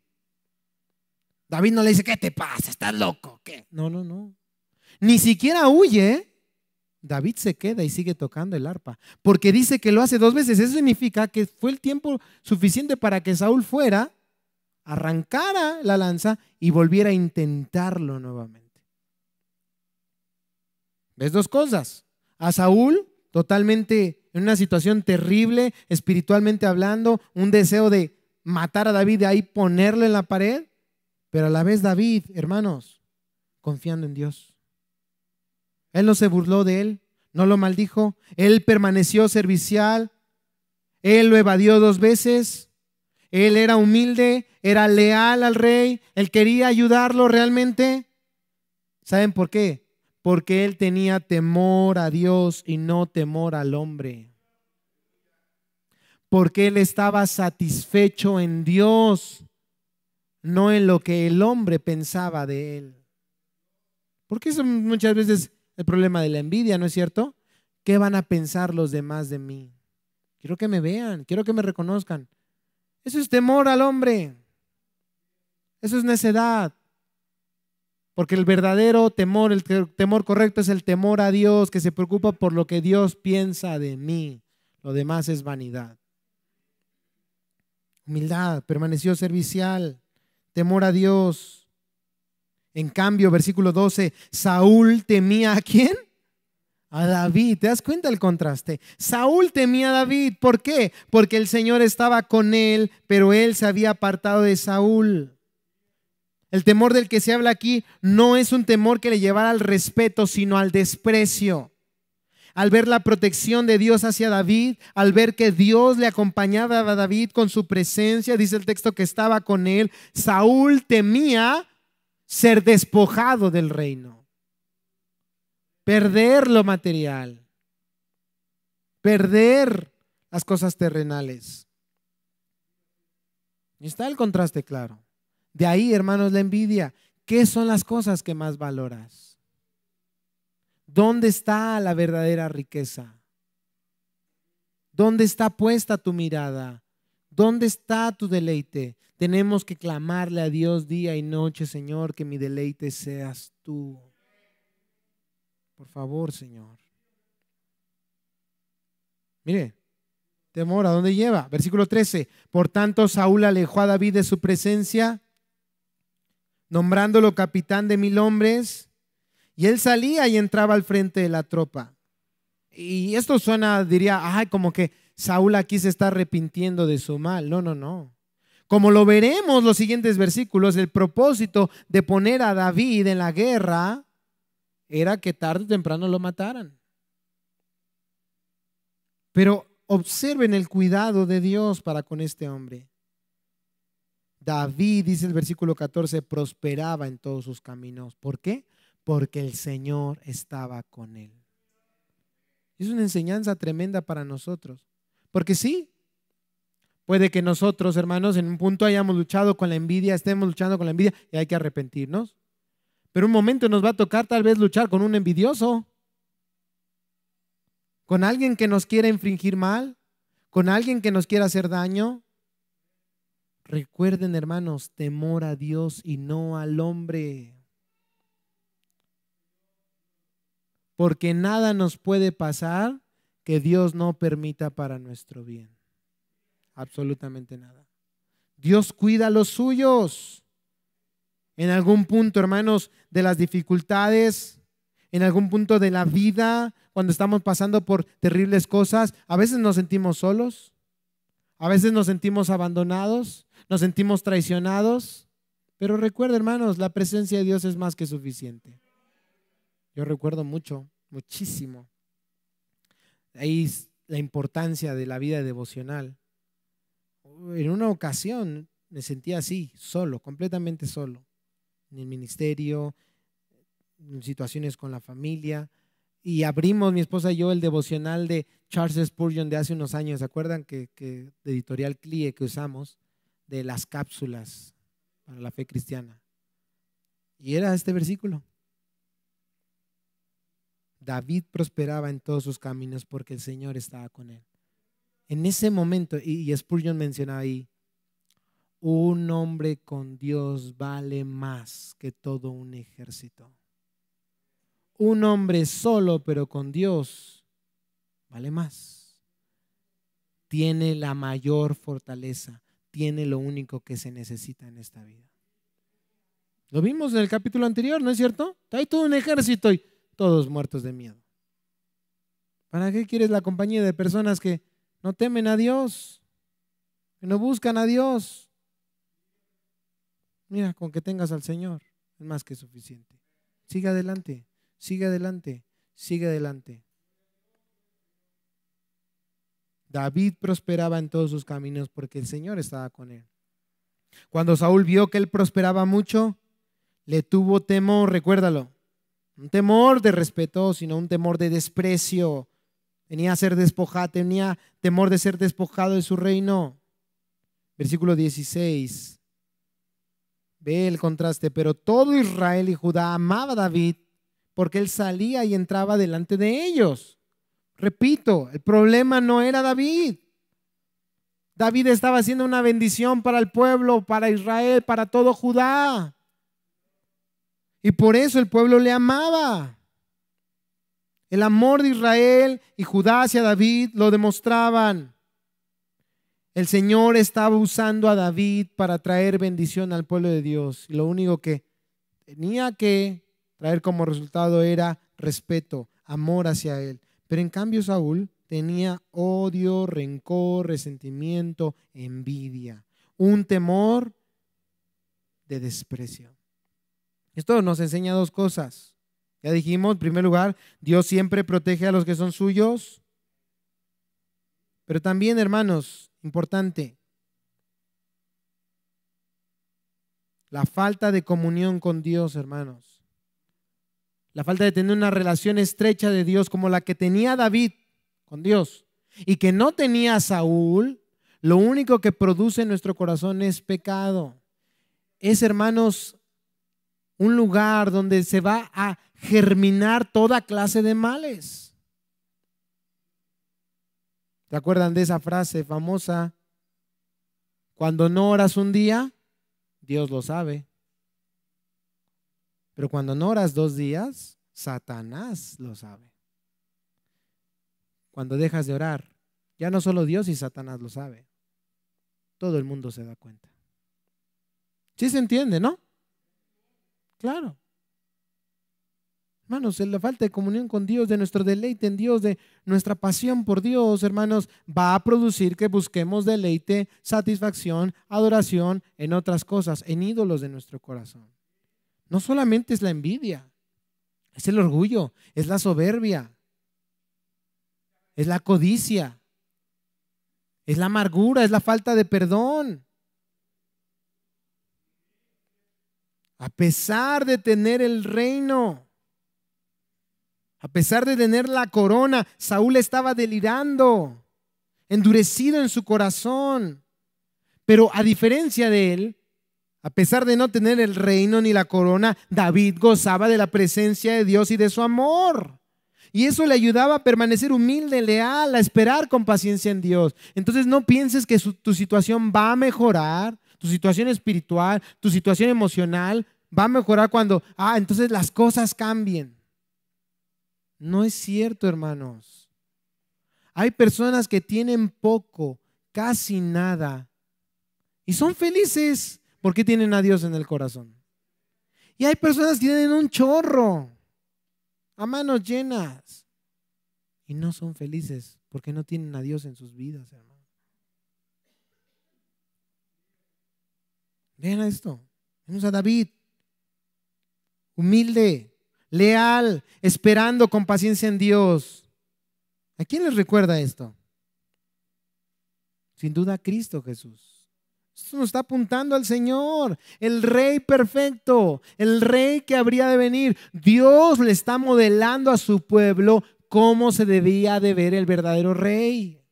David no le dice, ¿qué te pasa? ¿Estás loco? ¿Qué? No. Ni siquiera huye. David se queda y sigue tocando el arpa, porque dice que lo hace 2 veces. Eso significa que fue el tiempo suficiente para que Saúl fuera, arrancara la lanza y volviera a intentarlo nuevamente. ¿Ves 2 cosas? A Saúl totalmente en una situación terrible, espiritualmente hablando, un deseo de matar a David, de ahí ponerlo en la pared, pero a la vez David, hermanos, confiando en Dios. Él no se burló de él, no lo maldijo, él permaneció servicial, él lo evadió 2 veces, él era humilde, era leal al rey, él quería ayudarlo realmente. ¿Saben por qué? Porque él tenía temor a Dios y no temor al hombre. Porque él estaba satisfecho en Dios, no en lo que el hombre pensaba de él. Porque eso muchas veces el problema de la envidia, ¿no es cierto? ¿Qué van a pensar los demás de mí? Quiero que me vean, quiero que me reconozcan. Eso es temor al hombre. Eso es necedad. Porque el verdadero temor, el temor correcto es el temor a Dios, que se preocupa por lo que Dios piensa de mí. Lo demás es vanidad. Humildad, permaneció servicial, temor a Dios. En cambio, versículo 12, Saúl temía ¿a quién? A David. ¿Te das cuenta el contraste? Saúl temía a David. ¿Por qué? Porque el Señor estaba con él, pero él se había apartado de Saúl. El temor del que se habla aquí no es un temor que le llevara al respeto, sino al desprecio. Al ver la protección de Dios hacia David, al ver que Dios le acompañaba a David con su presencia, dice el texto que estaba con él, Saúl temía ser despojado del reino, perder lo material, perder las cosas terrenales. Y está el contraste claro. De ahí, hermanos, la envidia. ¿Qué son las cosas que más valoras? ¿Dónde está la verdadera riqueza? ¿Dónde está puesta tu mirada? ¿Dónde está tu deleite? Tenemos que clamarle a Dios día y noche, Señor, que mi deleite seas tú. Por favor, Señor. Mire, temor, ¿a dónde lleva? Versículo 13. Por tanto, Saúl alejó a David de su presencia, nombrándolo capitán de 1000 hombres, y él salía y entraba al frente de la tropa. Y esto suena, diría, ay, como que Saúl aquí se está arrepintiendo de su mal. No, no, no. Como lo veremos los siguientes versículos, el propósito de poner a David en la guerra era que tarde o temprano lo mataran. Pero observen el cuidado de Dios para con este hombre. David, dice el versículo 14, prosperaba en todos sus caminos. ¿Por qué? Porque el Señor estaba con él. Es una enseñanza tremenda para nosotros. Porque sí, puede que nosotros, hermanos, en un punto hayamos luchado con la envidia, estemos luchando con la envidia y hay que arrepentirnos. Pero un momento nos va a tocar tal vez luchar con un envidioso, con alguien que nos quiera infringir mal, con alguien que nos quiera hacer daño. Recuerden, hermanos, temor a Dios y no al hombre. Porque nada nos puede pasar que Dios no permita para nuestro bien. Absolutamente nada. Dios cuida a los suyos. En algún punto, hermanos, de las dificultades, en algún punto de la vida, cuando estamos pasando por terribles cosas, a veces nos sentimos solos, a veces nos sentimos abandonados, nos sentimos traicionados. Pero recuerda, hermanos, la presencia de Dios es más que suficiente. Yo recuerdo muchísimo. Ahí la importancia de la vida devocional. En una ocasión me sentía así, solo, completamente solo, en el ministerio, en situaciones con la familia, y abrimos mi esposa y yo el devocional de Charles Spurgeon de hace unos años. ¿Se acuerdan que de editorial CLIE que usamos, de las cápsulas para la fe cristiana? Y era este versículo: David prosperaba en todos sus caminos porque el Señor estaba con él. En ese momento, y Spurgeon mencionaba ahí, un hombre con Dios vale más que todo un ejército. Un hombre solo pero con Dios vale más. Tiene la mayor fortaleza, tiene lo único que se necesita en esta vida. Lo vimos en el capítulo anterior, ¿no es cierto? Hay todo un ejército y todos muertos de miedo. ¿Para qué quieres la compañía de personas que no temen a Dios, que no buscan a Dios? Mira, con que tengas al Señor es más que suficiente. Sigue adelante, sigue adelante, sigue adelante. David prosperaba en todos sus caminos porque el Señor estaba con él. Cuando Saúl vio que él prosperaba mucho, le tuvo temor, recuérdalo. Un temor de respeto, sino un temor de desprecio. Tenía temor de ser despojado de su reino. Versículo 16. Ve el contraste. Pero todo Israel y Judá amaba a David porque él salía y entraba delante de ellos. Repito, el problema no era David. David estaba haciendo una bendición para el pueblo, para Israel, para todo Judá. Y por eso el pueblo le amaba. El amor de Israel y Judá hacia David lo demostraban. El Señor estaba usando a David para traer bendición al pueblo de Dios. Y lo único que tenía que traer como resultado era respeto, amor hacia él. Pero en cambio Saúl tenía odio, rencor, resentimiento, envidia, un temor de desprecio. Esto nos enseña dos cosas. Ya dijimos, en primer lugar, Dios siempre protege a los que son suyos. Pero también, hermanos, importante, la falta de comunión con Dios, hermanos. La falta de tener una relación estrecha de Dios como la que tenía David con Dios y que no tenía Saúl, lo único que produce en nuestro corazón es pecado. Es, hermanos, un lugar donde se va a germinar toda clase de males. ¿Se acuerdan de esa frase famosa? Cuando no oras un día, Dios lo sabe. Pero cuando no oras 2 días, Satanás lo sabe. Cuando dejas de orar, ya no solo Dios y Satanás lo sabe. Todo el mundo se da cuenta. ¿Sí se entiende, no? Claro. Hermanos, la falta de comunión con Dios, de nuestro deleite en Dios, de nuestra pasión por Dios, hermanos, va a producir que busquemos deleite, satisfacción, adoración en otras cosas, en ídolos de nuestro corazón. No solamente es la envidia, es el orgullo, es la soberbia, es la codicia, es la amargura, es la falta de perdón. A pesar de tener el reino, a pesar de tener la corona, Saúl estaba delirando, endurecido en su corazón. Pero a diferencia de él, a pesar de no tener el reino ni la corona, David gozaba de la presencia de Dios y de su amor. Y eso le ayudaba a permanecer humilde, leal, a esperar con paciencia en Dios. Entonces no pienses que tu situación va a mejorar, tu situación espiritual, tu situación emocional va a mejorar cuando, entonces las cosas cambien. No es cierto, hermanos. Hay personas que tienen poco, casi nada, y son felices porque tienen a Dios en el corazón. Y hay personas que tienen un chorro, a manos llenas, y no son felices porque no tienen a Dios en sus vidas, hermano. Vean esto. Vemos a David, humilde, leal, esperando con paciencia en Dios. ¿A quién les recuerda esto? Sin duda a Cristo Jesús. Esto nos está apuntando al Señor, el Rey perfecto, el Rey que habría de venir. Dios le está modelando a su pueblo cómo se debía de ver el verdadero Rey.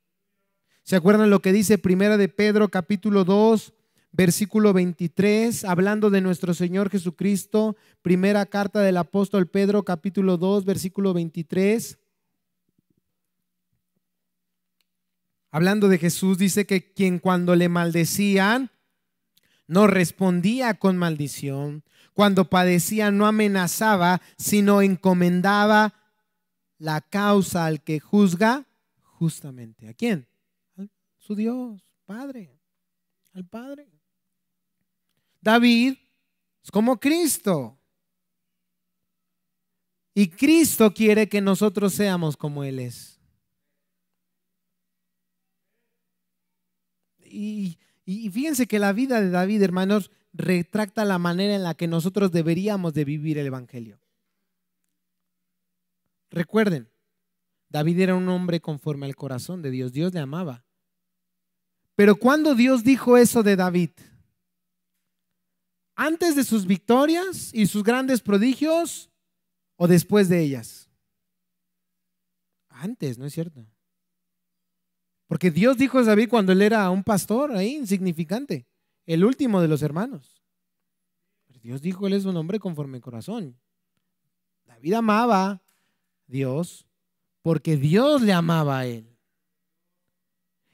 ¿Se acuerdan lo que dice Primera de Pedro capítulo 2, versículo 23, hablando de nuestro Señor Jesucristo? Primera carta del apóstol Pedro capítulo 2, versículo 23. Hablando de Jesús, dice que quien cuando le maldecían no respondía con maldición, cuando padecía no amenazaba, sino encomendaba la causa al que juzga justamente. ¿A quién? A su Dios, Padre, al Padre. David es como Cristo, y Cristo quiere que nosotros seamos como Él es. Y fíjense que la vida de David, hermanos, retrata la manera en la que nosotros deberíamos de vivir el evangelio. Recuerden, David era un hombre conforme al corazón de Dios. Dios le amaba. Pero ¿cuándo Dios dijo eso de David? ¿Antes de sus victorias y sus grandes prodigios o después de ellas? Antes, ¿no es cierto? Porque Dios dijo a David cuando él era un pastor ahí, insignificante, el último de los hermanos. Pero Dios dijo, él es un hombre conforme al corazón. David amaba a Dios porque Dios le amaba a él.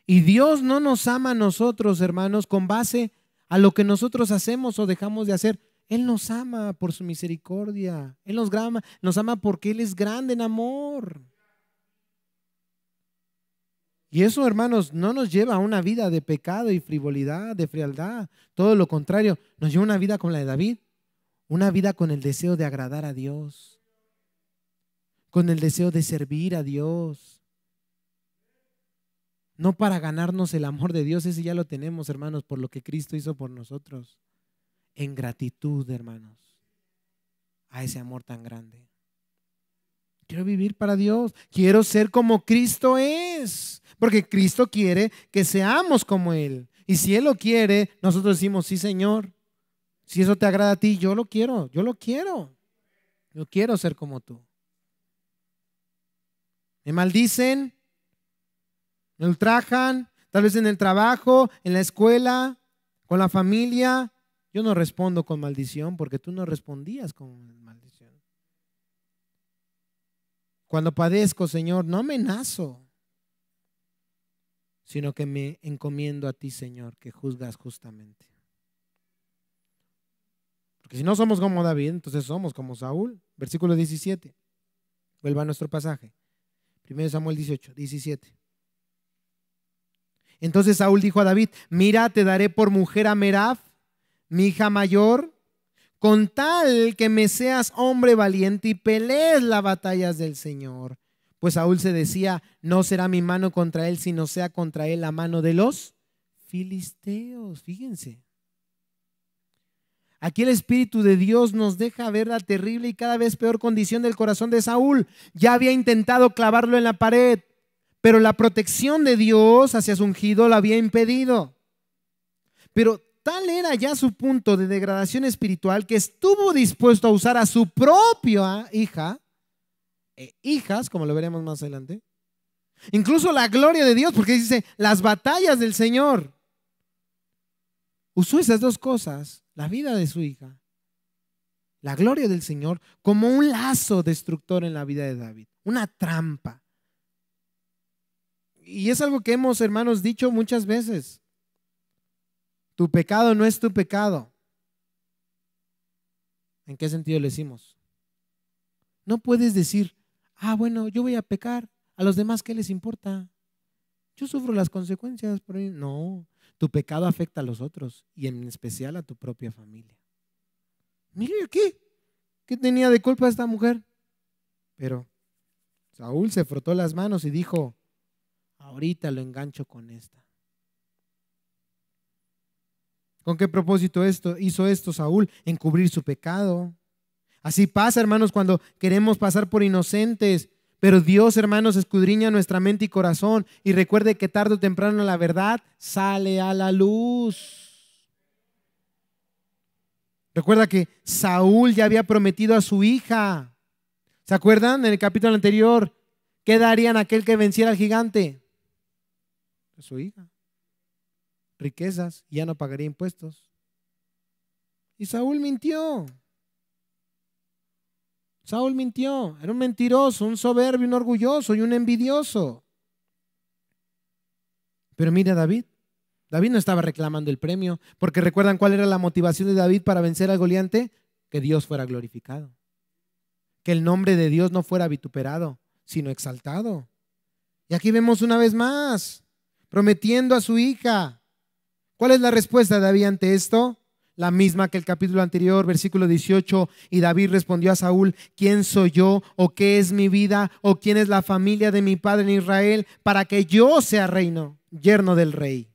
Y Dios no nos ama a nosotros, hermanos, con base a lo que nosotros hacemos o dejamos de hacer. Él nos ama por su misericordia. Él nos ama porque Él es grande en amor. Y eso, hermanos, no nos lleva a una vida de pecado y frivolidad, de frialdad. Todo lo contrario, nos lleva a una vida como la de David. Una vida con el deseo de agradar a Dios. Con el deseo de servir a Dios. No para ganarnos el amor de Dios, ese ya lo tenemos, hermanos, por lo que Cristo hizo por nosotros. En gratitud, hermanos, a ese amor tan grande. Quiero vivir para Dios. Quiero ser como Cristo es. Porque Cristo quiere que seamos como Él. Y si Él lo quiere, nosotros decimos, sí, Señor. Si eso te agrada a ti, yo lo quiero. Yo lo quiero. Yo quiero ser como tú. Me maldicen. Me ultrajan, tal vez en el trabajo, en la escuela, con la familia. Yo no respondo con maldición porque tú no respondías con maldición. Cuando padezco, Señor, no amenazo, sino que me encomiendo a ti, Señor, que juzgas justamente. Porque si no somos como David, entonces somos como Saúl. Versículo 17. Vuelva a nuestro pasaje. 1 Samuel 18, 17. Entonces Saúl dijo a David, mira, te daré por mujer a Merab, mi hija mayor, con tal que me seas hombre valiente y pelees las batallas del Señor. Pues Saúl se decía, no será mi mano contra él, sino sea contra él la mano de los filisteos. Fíjense. Aquí el Espíritu de Dios nos deja ver la terrible y cada vez peor condición del corazón de Saúl. Ya había intentado clavarlo en la pared, pero la protección de Dios hacia su ungido lo había impedido. Pero tal era ya su punto de degradación espiritual que estuvo dispuesto a usar a su propia hija, hijas, como lo veremos más adelante, incluso la gloria de Dios, porque dice las batallas del Señor. Usó esas dos cosas, la vida de su hija, la gloria del Señor, como un lazo destructor en la vida de David, una trampa. Y es algo que hemos, hermanos, dicho muchas veces. Tu pecado no es tu pecado. ¿En qué sentido le decimos? No puedes decir, bueno, yo voy a pecar, a los demás ¿qué les importa? Yo sufro las consecuencias por ahí. No, tu pecado afecta a los otros y en especial a tu propia familia. Mire aquí, ¿qué tenía de culpa esta mujer? Pero Saúl se frotó las manos y dijo, ahorita lo engancho con esta. ¿Con qué propósito hizo esto Saúl? Encubrir su pecado. Así pasa, hermanos, cuando queremos pasar por inocentes. Pero Dios, hermanos, escudriña nuestra mente y corazón. Y recuerde que tarde o temprano la verdad sale a la luz. Recuerda que Saúl ya había prometido a su hija. ¿Se acuerdan? En el capítulo anterior, ¿qué darían a aquel que venciera al gigante? A su hija. Riquezas, ya no pagaría impuestos. Y Saúl mintió. Saúl mintió. Era un mentiroso, un soberbio, un orgulloso y un envidioso. Pero mira a David. David no estaba reclamando el premio, porque recuerdan cuál era la motivación de David para vencer al Goliat, que Dios fuera glorificado, que el nombre de Dios no fuera vituperado, sino exaltado. Y aquí vemos una vez más, prometiendo a su hija. ¿Cuál es la respuesta de David ante esto? La misma que el capítulo anterior, versículo 18. Y David respondió a Saúl, ¿quién soy yo? ¿O qué es mi vida? ¿O quién es la familia de mi padre en Israel? Para que yo sea yerno del rey.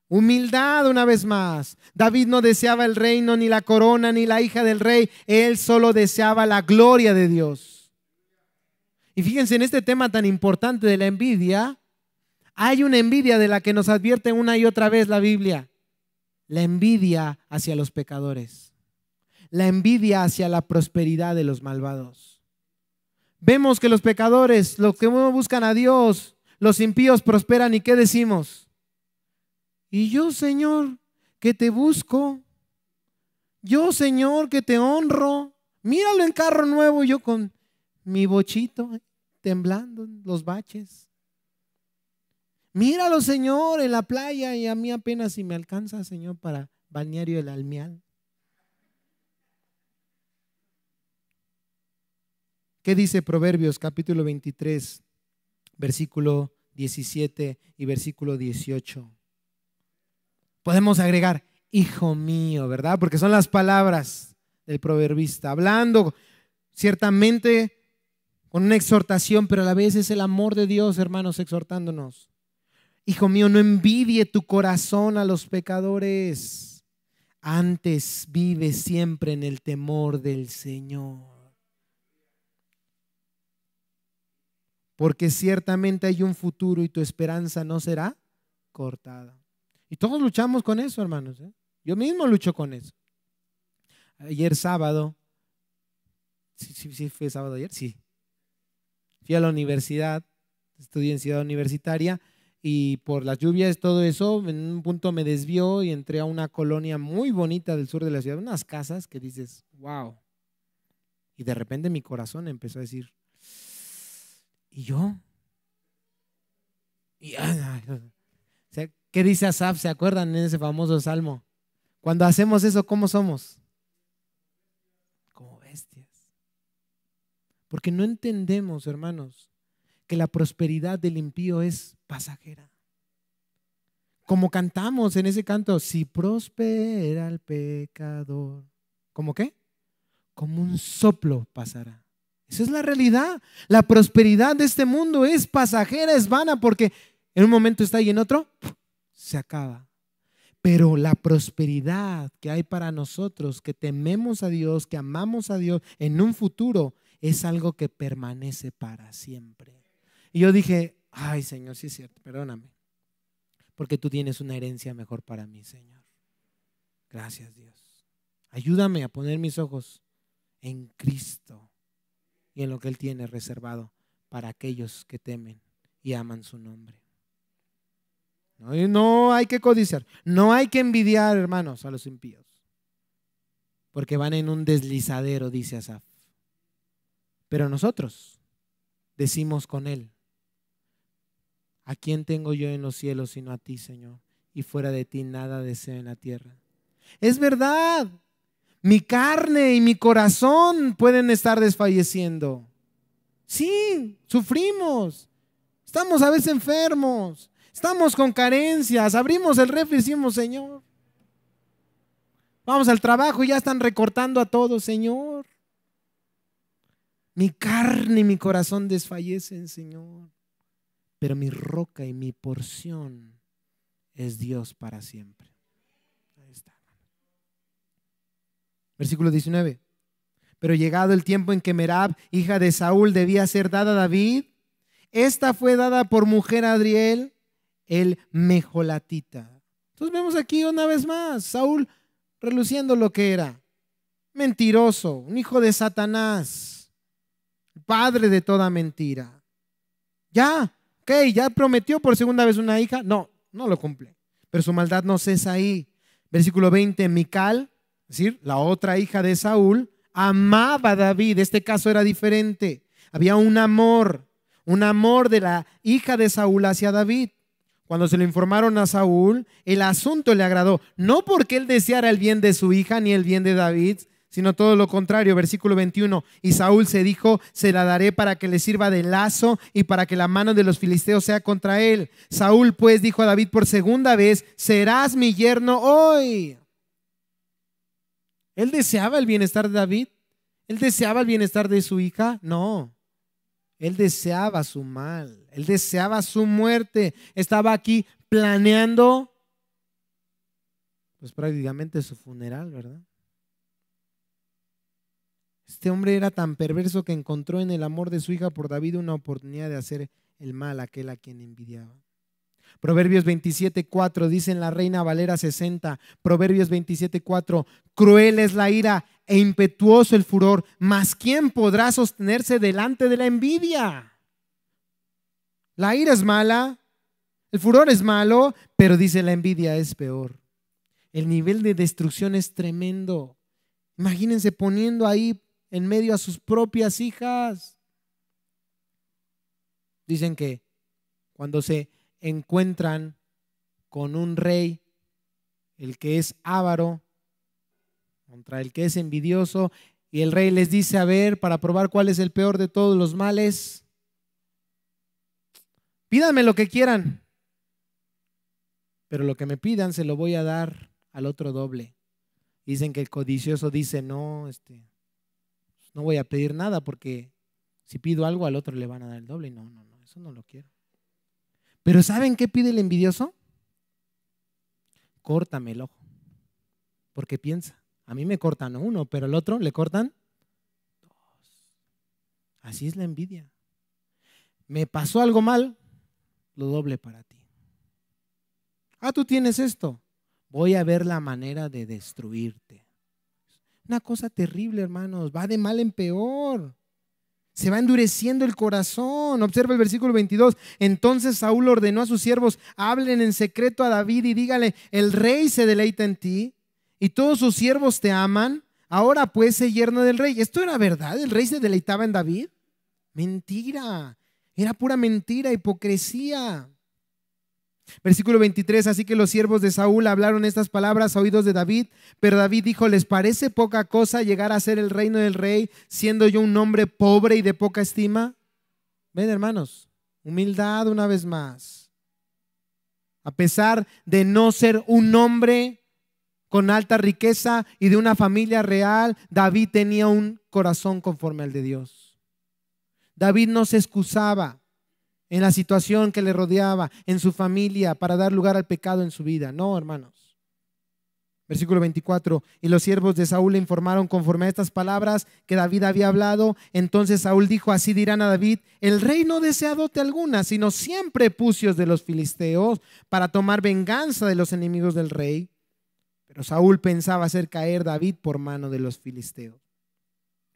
Humildad una vez más. David no deseaba el reino, ni la corona, ni la hija del rey. Él solo deseaba la gloria de Dios. Y fíjense en este tema tan importante de la envidia. Hay una envidia de la que nos advierte una y otra vez la Biblia. La envidia hacia los pecadores. La envidia hacia la prosperidad de los malvados. Vemos que los pecadores, los que no buscan a Dios, los impíos prosperan. ¿Y qué decimos? Y yo, Señor, que te busco. Yo, Señor, que te honro. Míralo en carro nuevo, yo con mi bochito temblando en los baches. Míralo, Señor, en la playa y a mí apenas si me alcanza, Señor, para balneario El Almial. ¿Qué dice Proverbios capítulo 23, versículo 17 y versículo 18? Podemos agregar, hijo mío, ¿verdad? Porque son las palabras del proverbista, hablando ciertamente con una exhortación, pero a la vez es el amor de Dios, hermanos, exhortándonos. Hijo mío, no envidie tu corazón a los pecadores, antes vive siempre en el temor del Señor. Porque ciertamente hay un futuro y tu esperanza no será cortada. Y todos luchamos con eso, hermanos, ¿eh? Yo mismo lucho con eso. Ayer sábado, ¿sí fue sábado ayer? Sí. Fui a la universidad, estudié en Ciudad Universitaria y por las lluvias, todo eso, en un punto me desvió y entré a una colonia muy bonita del sur de la ciudad, unas casas que dices, wow. Y de repente mi corazón empezó a decir, ¿y yo? ¿Qué dice Asaf? ¿Se acuerdan en ese famoso salmo? Cuando hacemos eso, ¿cómo somos? Como bestias. Porque no entendemos, hermanos, que la prosperidad del impío es pasajera. Como cantamos en ese canto, si prospera el pecador, ¿cómo qué? Como un soplo pasará. Esa es la realidad. La prosperidad de este mundo es pasajera, es vana, porque en un momento está y en otro se acaba. Pero la prosperidad que hay para nosotros, que tememos a Dios, que amamos a Dios, en un futuro es algo que permanece para siempre. Y yo dije, ay, Señor, sí es cierto, perdóname, porque tú tienes una herencia mejor para mí, Señor. Gracias, Dios. Ayúdame a poner mis ojos en Cristo y en lo que Él tiene reservado para aquellos que temen y aman su nombre. No hay que codiciar, no hay que envidiar, hermanos, a los impíos, porque van en un deslizadero, dice Asaf. Pero nosotros decimos con él, ¿a quién tengo yo en los cielos sino a ti, Señor? Y fuera de ti nada deseo en la tierra. Es verdad, mi carne y mi corazón pueden estar desfalleciendo. Sí, sufrimos, estamos a veces enfermos, estamos con carencias, abrimos el refri y decimos, Señor, vamos al trabajo y ya están recortando a todos, Señor. Mi carne y mi corazón desfallecen, Señor, pero mi roca y mi porción es Dios para siempre. Ahí está. Versículo 19. Pero llegado el tiempo en que Merab, hija de Saúl, debía ser dada a David, esta fue dada por mujer a Adriel, el mejolatita. Entonces vemos aquí una vez más Saúl reluciendo lo que era: mentiroso, un hijo de Satanás, padre de toda mentira. Ya prometió por segunda vez una hija. No lo cumple, pero su maldad no cesa ahí. Versículo 20, Mical, es decir, la otra hija de Saúl, amaba a David. Este caso era diferente. Había un amor de la hija de Saúl hacia David. Cuando se lo informaron a Saúl, el asunto le agradó, no porque él deseara el bien de su hija ni el bien de David, sino todo lo contrario. Versículo 21, y Saúl se dijo, se la daré para que le sirva de lazo y para que la mano de los filisteos sea contra él. Saúl pues dijo a David por segunda vez, serás mi yerno hoy. ¿Él deseaba el bienestar de David? ¿Él deseaba el bienestar de su hija? No. Él deseaba su mal, él deseaba su muerte. Estaba aquí planeando pues prácticamente su funeral, ¿verdad? Este hombre era tan perverso que encontró en el amor de su hija por David una oportunidad de hacer el mal a aquel a quien envidiaba. Proverbios 27:4 dice en la Reina Valera 60, Proverbios 27:4, cruel es la ira e impetuoso el furor, mas ¿quién podrá sostenerse delante de la envidia? La ira es mala, el furor es malo, pero dice la envidia es peor. El nivel de destrucción es tremendo. Imagínense poniendo ahí en medio a sus propias hijas. Dicen que cuando se encuentran con un rey, el que es avaro contra el que es envidioso, y el rey les dice, a ver, para probar cuál es el peor de todos los males, pídanme lo que quieran, pero lo que me pidan se lo voy a dar al otro doble. Dicen que el codicioso dice, no, no voy a pedir nada porque si pido algo al otro le van a dar el doble. No, eso no lo quiero. Pero ¿saben qué pide el envidioso? Córtame el ojo. Porque piensa, a mí me cortan uno, pero al otro le cortan dos. Así es la envidia. Me pasó algo mal, lo doble para ti. Ah, tú tienes esto. Voy a ver la manera de destruirte. Una cosa terrible, hermanos. Va de mal en peor. Se va endureciendo el corazón. Observa el versículo 22. Entonces Saúl ordenó a sus siervos, hablen en secreto a David y dígale, el rey se deleita en ti y todos sus siervos te aman. Ahora pues, sé yerno del rey. ¿Esto era verdad? ¿El rey se deleitaba en David? Mentira. Era pura mentira, hipocresía. Versículo 23, así que los siervos de Saúl hablaron estas palabras a oídos de David, pero David dijo, ¿les parece poca cosa llegar a ser el reino del rey, siendo yo un hombre pobre y de poca estima? Ven, hermanos, humildad una vez más. A pesar de no ser un hombre con alta riqueza y de una familia real, David tenía un corazón conforme al de Dios. David no se excusaba en la situación que le rodeaba, en su familia, para dar lugar al pecado en su vida. No, hermanos. Versículo 24, y los siervos de Saúl le informaron conforme a estas palabras que David había hablado. Entonces Saúl dijo, así dirán a David, el rey no desea dote alguna, sino siempre pucios de los filisteos para tomar venganza de los enemigos del rey. Pero Saúl pensaba hacer caer a David por mano de los filisteos.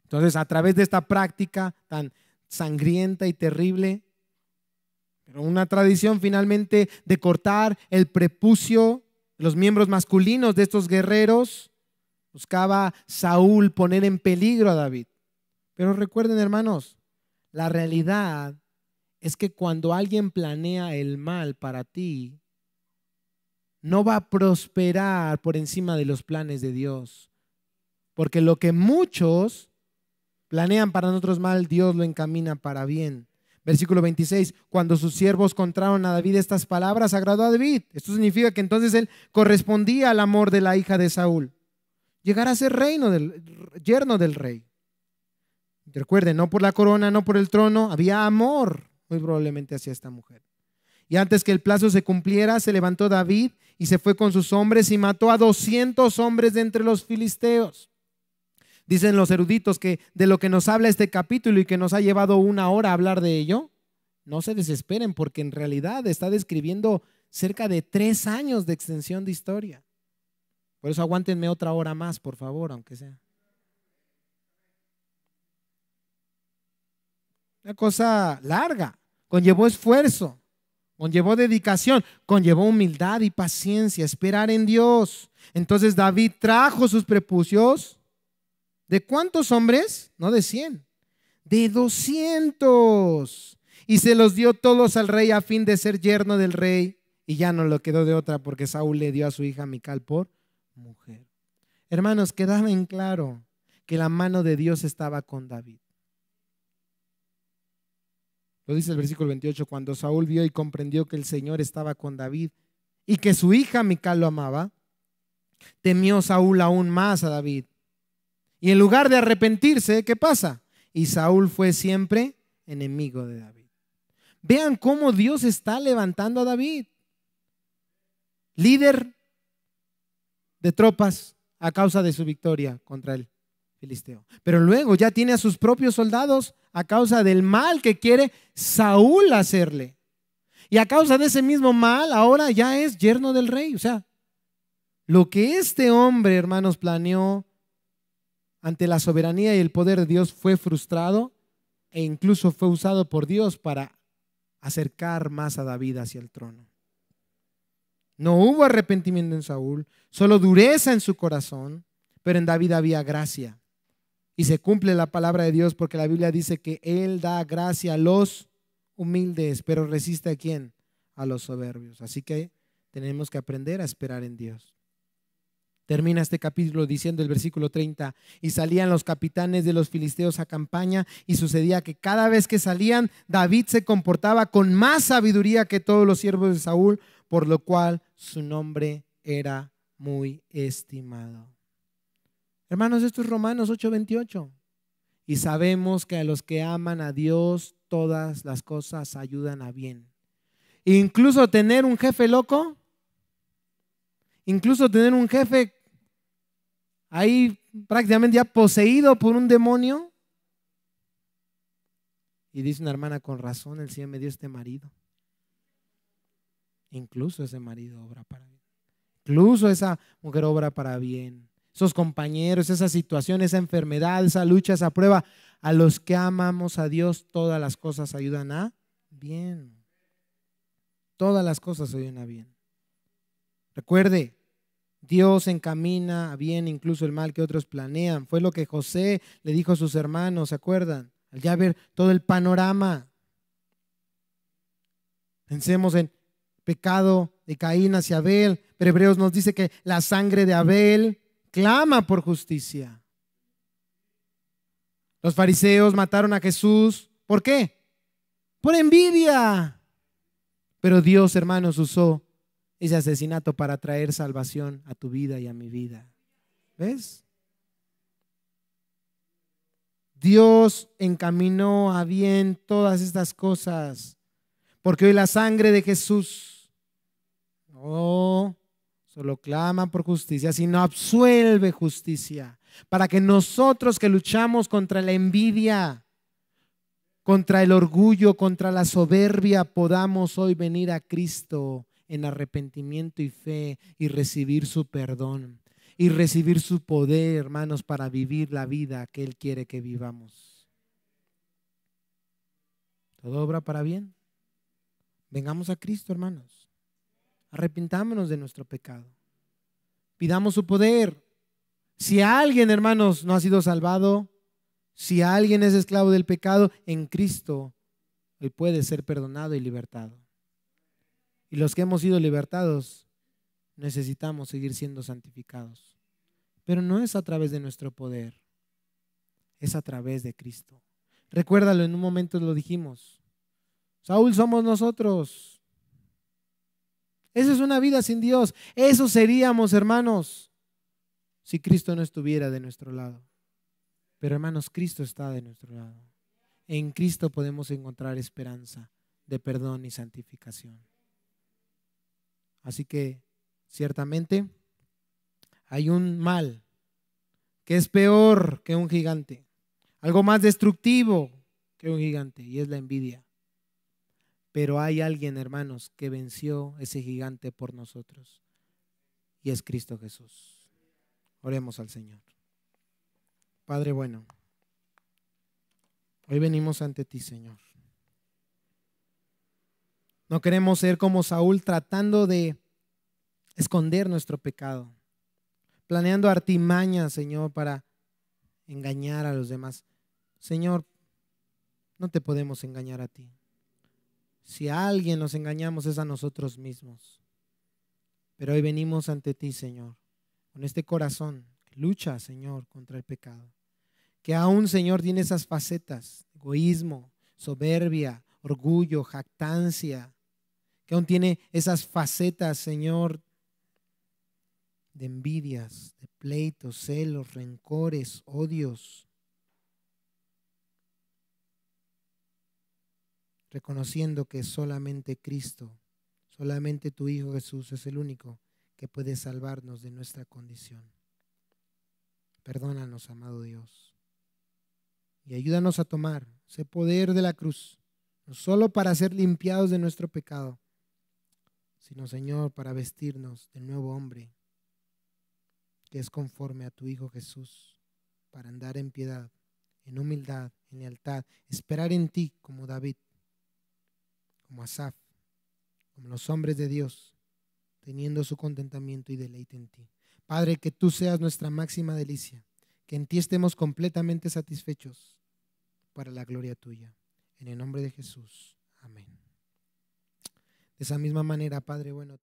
Entonces, a través de esta práctica tan sangrienta y terrible, pero una tradición finalmente de cortar el prepucio, los miembros masculinos de estos guerreros, buscaba Saúl poner en peligro a David. Pero recuerden, hermanos, la realidad es que cuando alguien planea el mal para ti, no va a prosperar por encima de los planes de Dios. Porque lo que muchos planean para nosotros mal, Dios lo encamina para bien. Versículo 26, cuando sus siervos contaron a David estas palabras, agradó a David. Esto significa que entonces él correspondía al amor de la hija de Saúl. Llegar a ser yerno del rey. Recuerden, no por la corona, no por el trono, había amor muy probablemente hacia esta mujer. Y antes que el plazo se cumpliera, se levantó David y se fue con sus hombres y mató a 200 hombres de entre los filisteos. Dicen los eruditos que de lo que nos habla este capítulo y que nos ha llevado una hora a hablar de ello, no se desesperen porque en realidad está describiendo cerca de 3 años de extensión de historia. Por eso aguántenme otra hora más, por favor, aunque sea. Una cosa larga, conllevó esfuerzo, conllevó dedicación, conllevó humildad y paciencia, esperar en Dios. Entonces David trajo sus prepucios. ¿De cuántos hombres? No de 100, de 200. Y se los dio todos al rey a fin de ser yerno del rey. Y ya no lo quedó de otra porque Saúl le dio a su hija Mical por mujer. Hermanos, quedaba en claro que la mano de Dios estaba con David. Lo dice el versículo 28, cuando Saúl vio y comprendió que el Señor estaba con David y que su hija Mical lo amaba, temió Saúl aún más a David. Y en lugar de arrepentirse, ¿qué pasa? Y Saúl fue siempre enemigo de David. Vean cómo Dios está levantando a David. Líder de tropas a causa de su victoria contra el filisteo. Pero luego ya tiene a sus propios soldados a causa del mal que quiere Saúl hacerle. Y a causa de ese mismo mal, ahora ya es yerno del rey. O sea, lo que este hombre, hermanos, planeó ante la soberanía y el poder de Dios fue frustrado e incluso fue usado por Dios para acercar más a David hacia el trono. No hubo arrepentimiento en Saúl, solo dureza en su corazón, pero en David había gracia. Y se cumple la palabra de Dios porque la Biblia dice que Él da gracia a los humildes, pero resiste ¿a quién? A los soberbios. Así que tenemos que aprender a esperar en Dios. Termina este capítulo diciendo el versículo 30, y salían los capitanes de los filisteos a campaña, y sucedía que cada vez que salían, David se comportaba con más sabiduría que todos los siervos de Saúl, por lo cual su nombre era muy estimado. Hermanos, esto es Romanos 8:28. Y sabemos que a los que aman a Dios, todas las cosas ayudan a bien. Incluso tener un jefe loco, incluso tener un jefe ahí prácticamente ya poseído por un demonio. Y dice una hermana, con razón el Señor me dio este marido. Incluso ese marido obra para bien. Incluso esa mujer obra para bien. Esos compañeros, esa situación, esa enfermedad, esa lucha, esa prueba, a los que amamos a Dios, todas las cosas ayudan a bien. Todas las cosas ayudan a bien. Recuerde, Dios encamina a bien incluso el mal que otros planean. Fue lo que José le dijo a sus hermanos, ¿se acuerdan? Al ya ver todo el panorama. Pensemos en pecado de Caín hacia Abel, pero Hebreos nos dice que la sangre de Abel clama por justicia. Los fariseos mataron a Jesús. ¿Por qué? Por envidia. Pero Dios, hermanos, usó ese asesinato para traer salvación a tu vida y a mi vida. ¿Ves? Dios encaminó a bien todas estas cosas, porque hoy la sangre de Jesús no solo clama por justicia, sino absuelve justicia, para que nosotros que luchamos contra la envidia, contra el orgullo, contra la soberbia, podamos hoy venir a Cristo en arrepentimiento y fe y recibir su perdón y recibir su poder, hermanos, para vivir la vida que Él quiere que vivamos. Todo obra para bien. Vengamos a Cristo, hermanos. Arrepintámonos de nuestro pecado. Pidamos su poder. Si alguien, hermanos, no ha sido salvado, si alguien es esclavo del pecado, en Cristo hoy puede ser perdonado y libertado. Y los que hemos sido libertados necesitamos seguir siendo santificados. Pero no es a través de nuestro poder, es a través de Cristo. Recuérdalo, en un momento lo dijimos. Saúl somos nosotros. Esa es una vida sin Dios. Eso seríamos, hermanos, si Cristo no estuviera de nuestro lado. Pero hermanos, Cristo está de nuestro lado. En Cristo podemos encontrar esperanza de perdón y santificación. Así que ciertamente hay un mal que es peor que un gigante, algo más destructivo que un gigante, y es la envidia. Pero hay alguien, hermanos, que venció ese gigante por nosotros, y es Cristo Jesús. Oremos al Señor. Padre bueno, hoy venimos ante ti, Señor. No queremos ser como Saúl tratando de esconder nuestro pecado, planeando artimañas, Señor, para engañar a los demás. Señor, no te podemos engañar a ti. Si a alguien nos engañamos es a nosotros mismos. Pero hoy venimos ante ti, Señor, con este corazón que lucha, Señor, contra el pecado. Que aún, Señor, tiene esas facetas: egoísmo, soberbia, orgullo, jactancia. Que aún tiene esas facetas, Señor, de envidias, de pleitos, celos, rencores, odios. Reconociendo que solamente Cristo, solamente tu Hijo Jesús es el único que puede salvarnos de nuestra condición. Perdónanos, amado Dios, y ayúdanos a tomar ese poder de la cruz, no solo para ser limpiados de nuestro pecado, sino, Señor, para vestirnos del nuevo hombre, que es conforme a tu Hijo Jesús, para andar en piedad, en humildad, en lealtad, esperar en ti como David, como Asaf, como los hombres de Dios, teniendo su contentamiento y deleite en ti. Padre, que tú seas nuestra máxima delicia, que en ti estemos completamente satisfechos para la gloria tuya. En el nombre de Jesús. Amén. De esa misma manera, Padre bueno,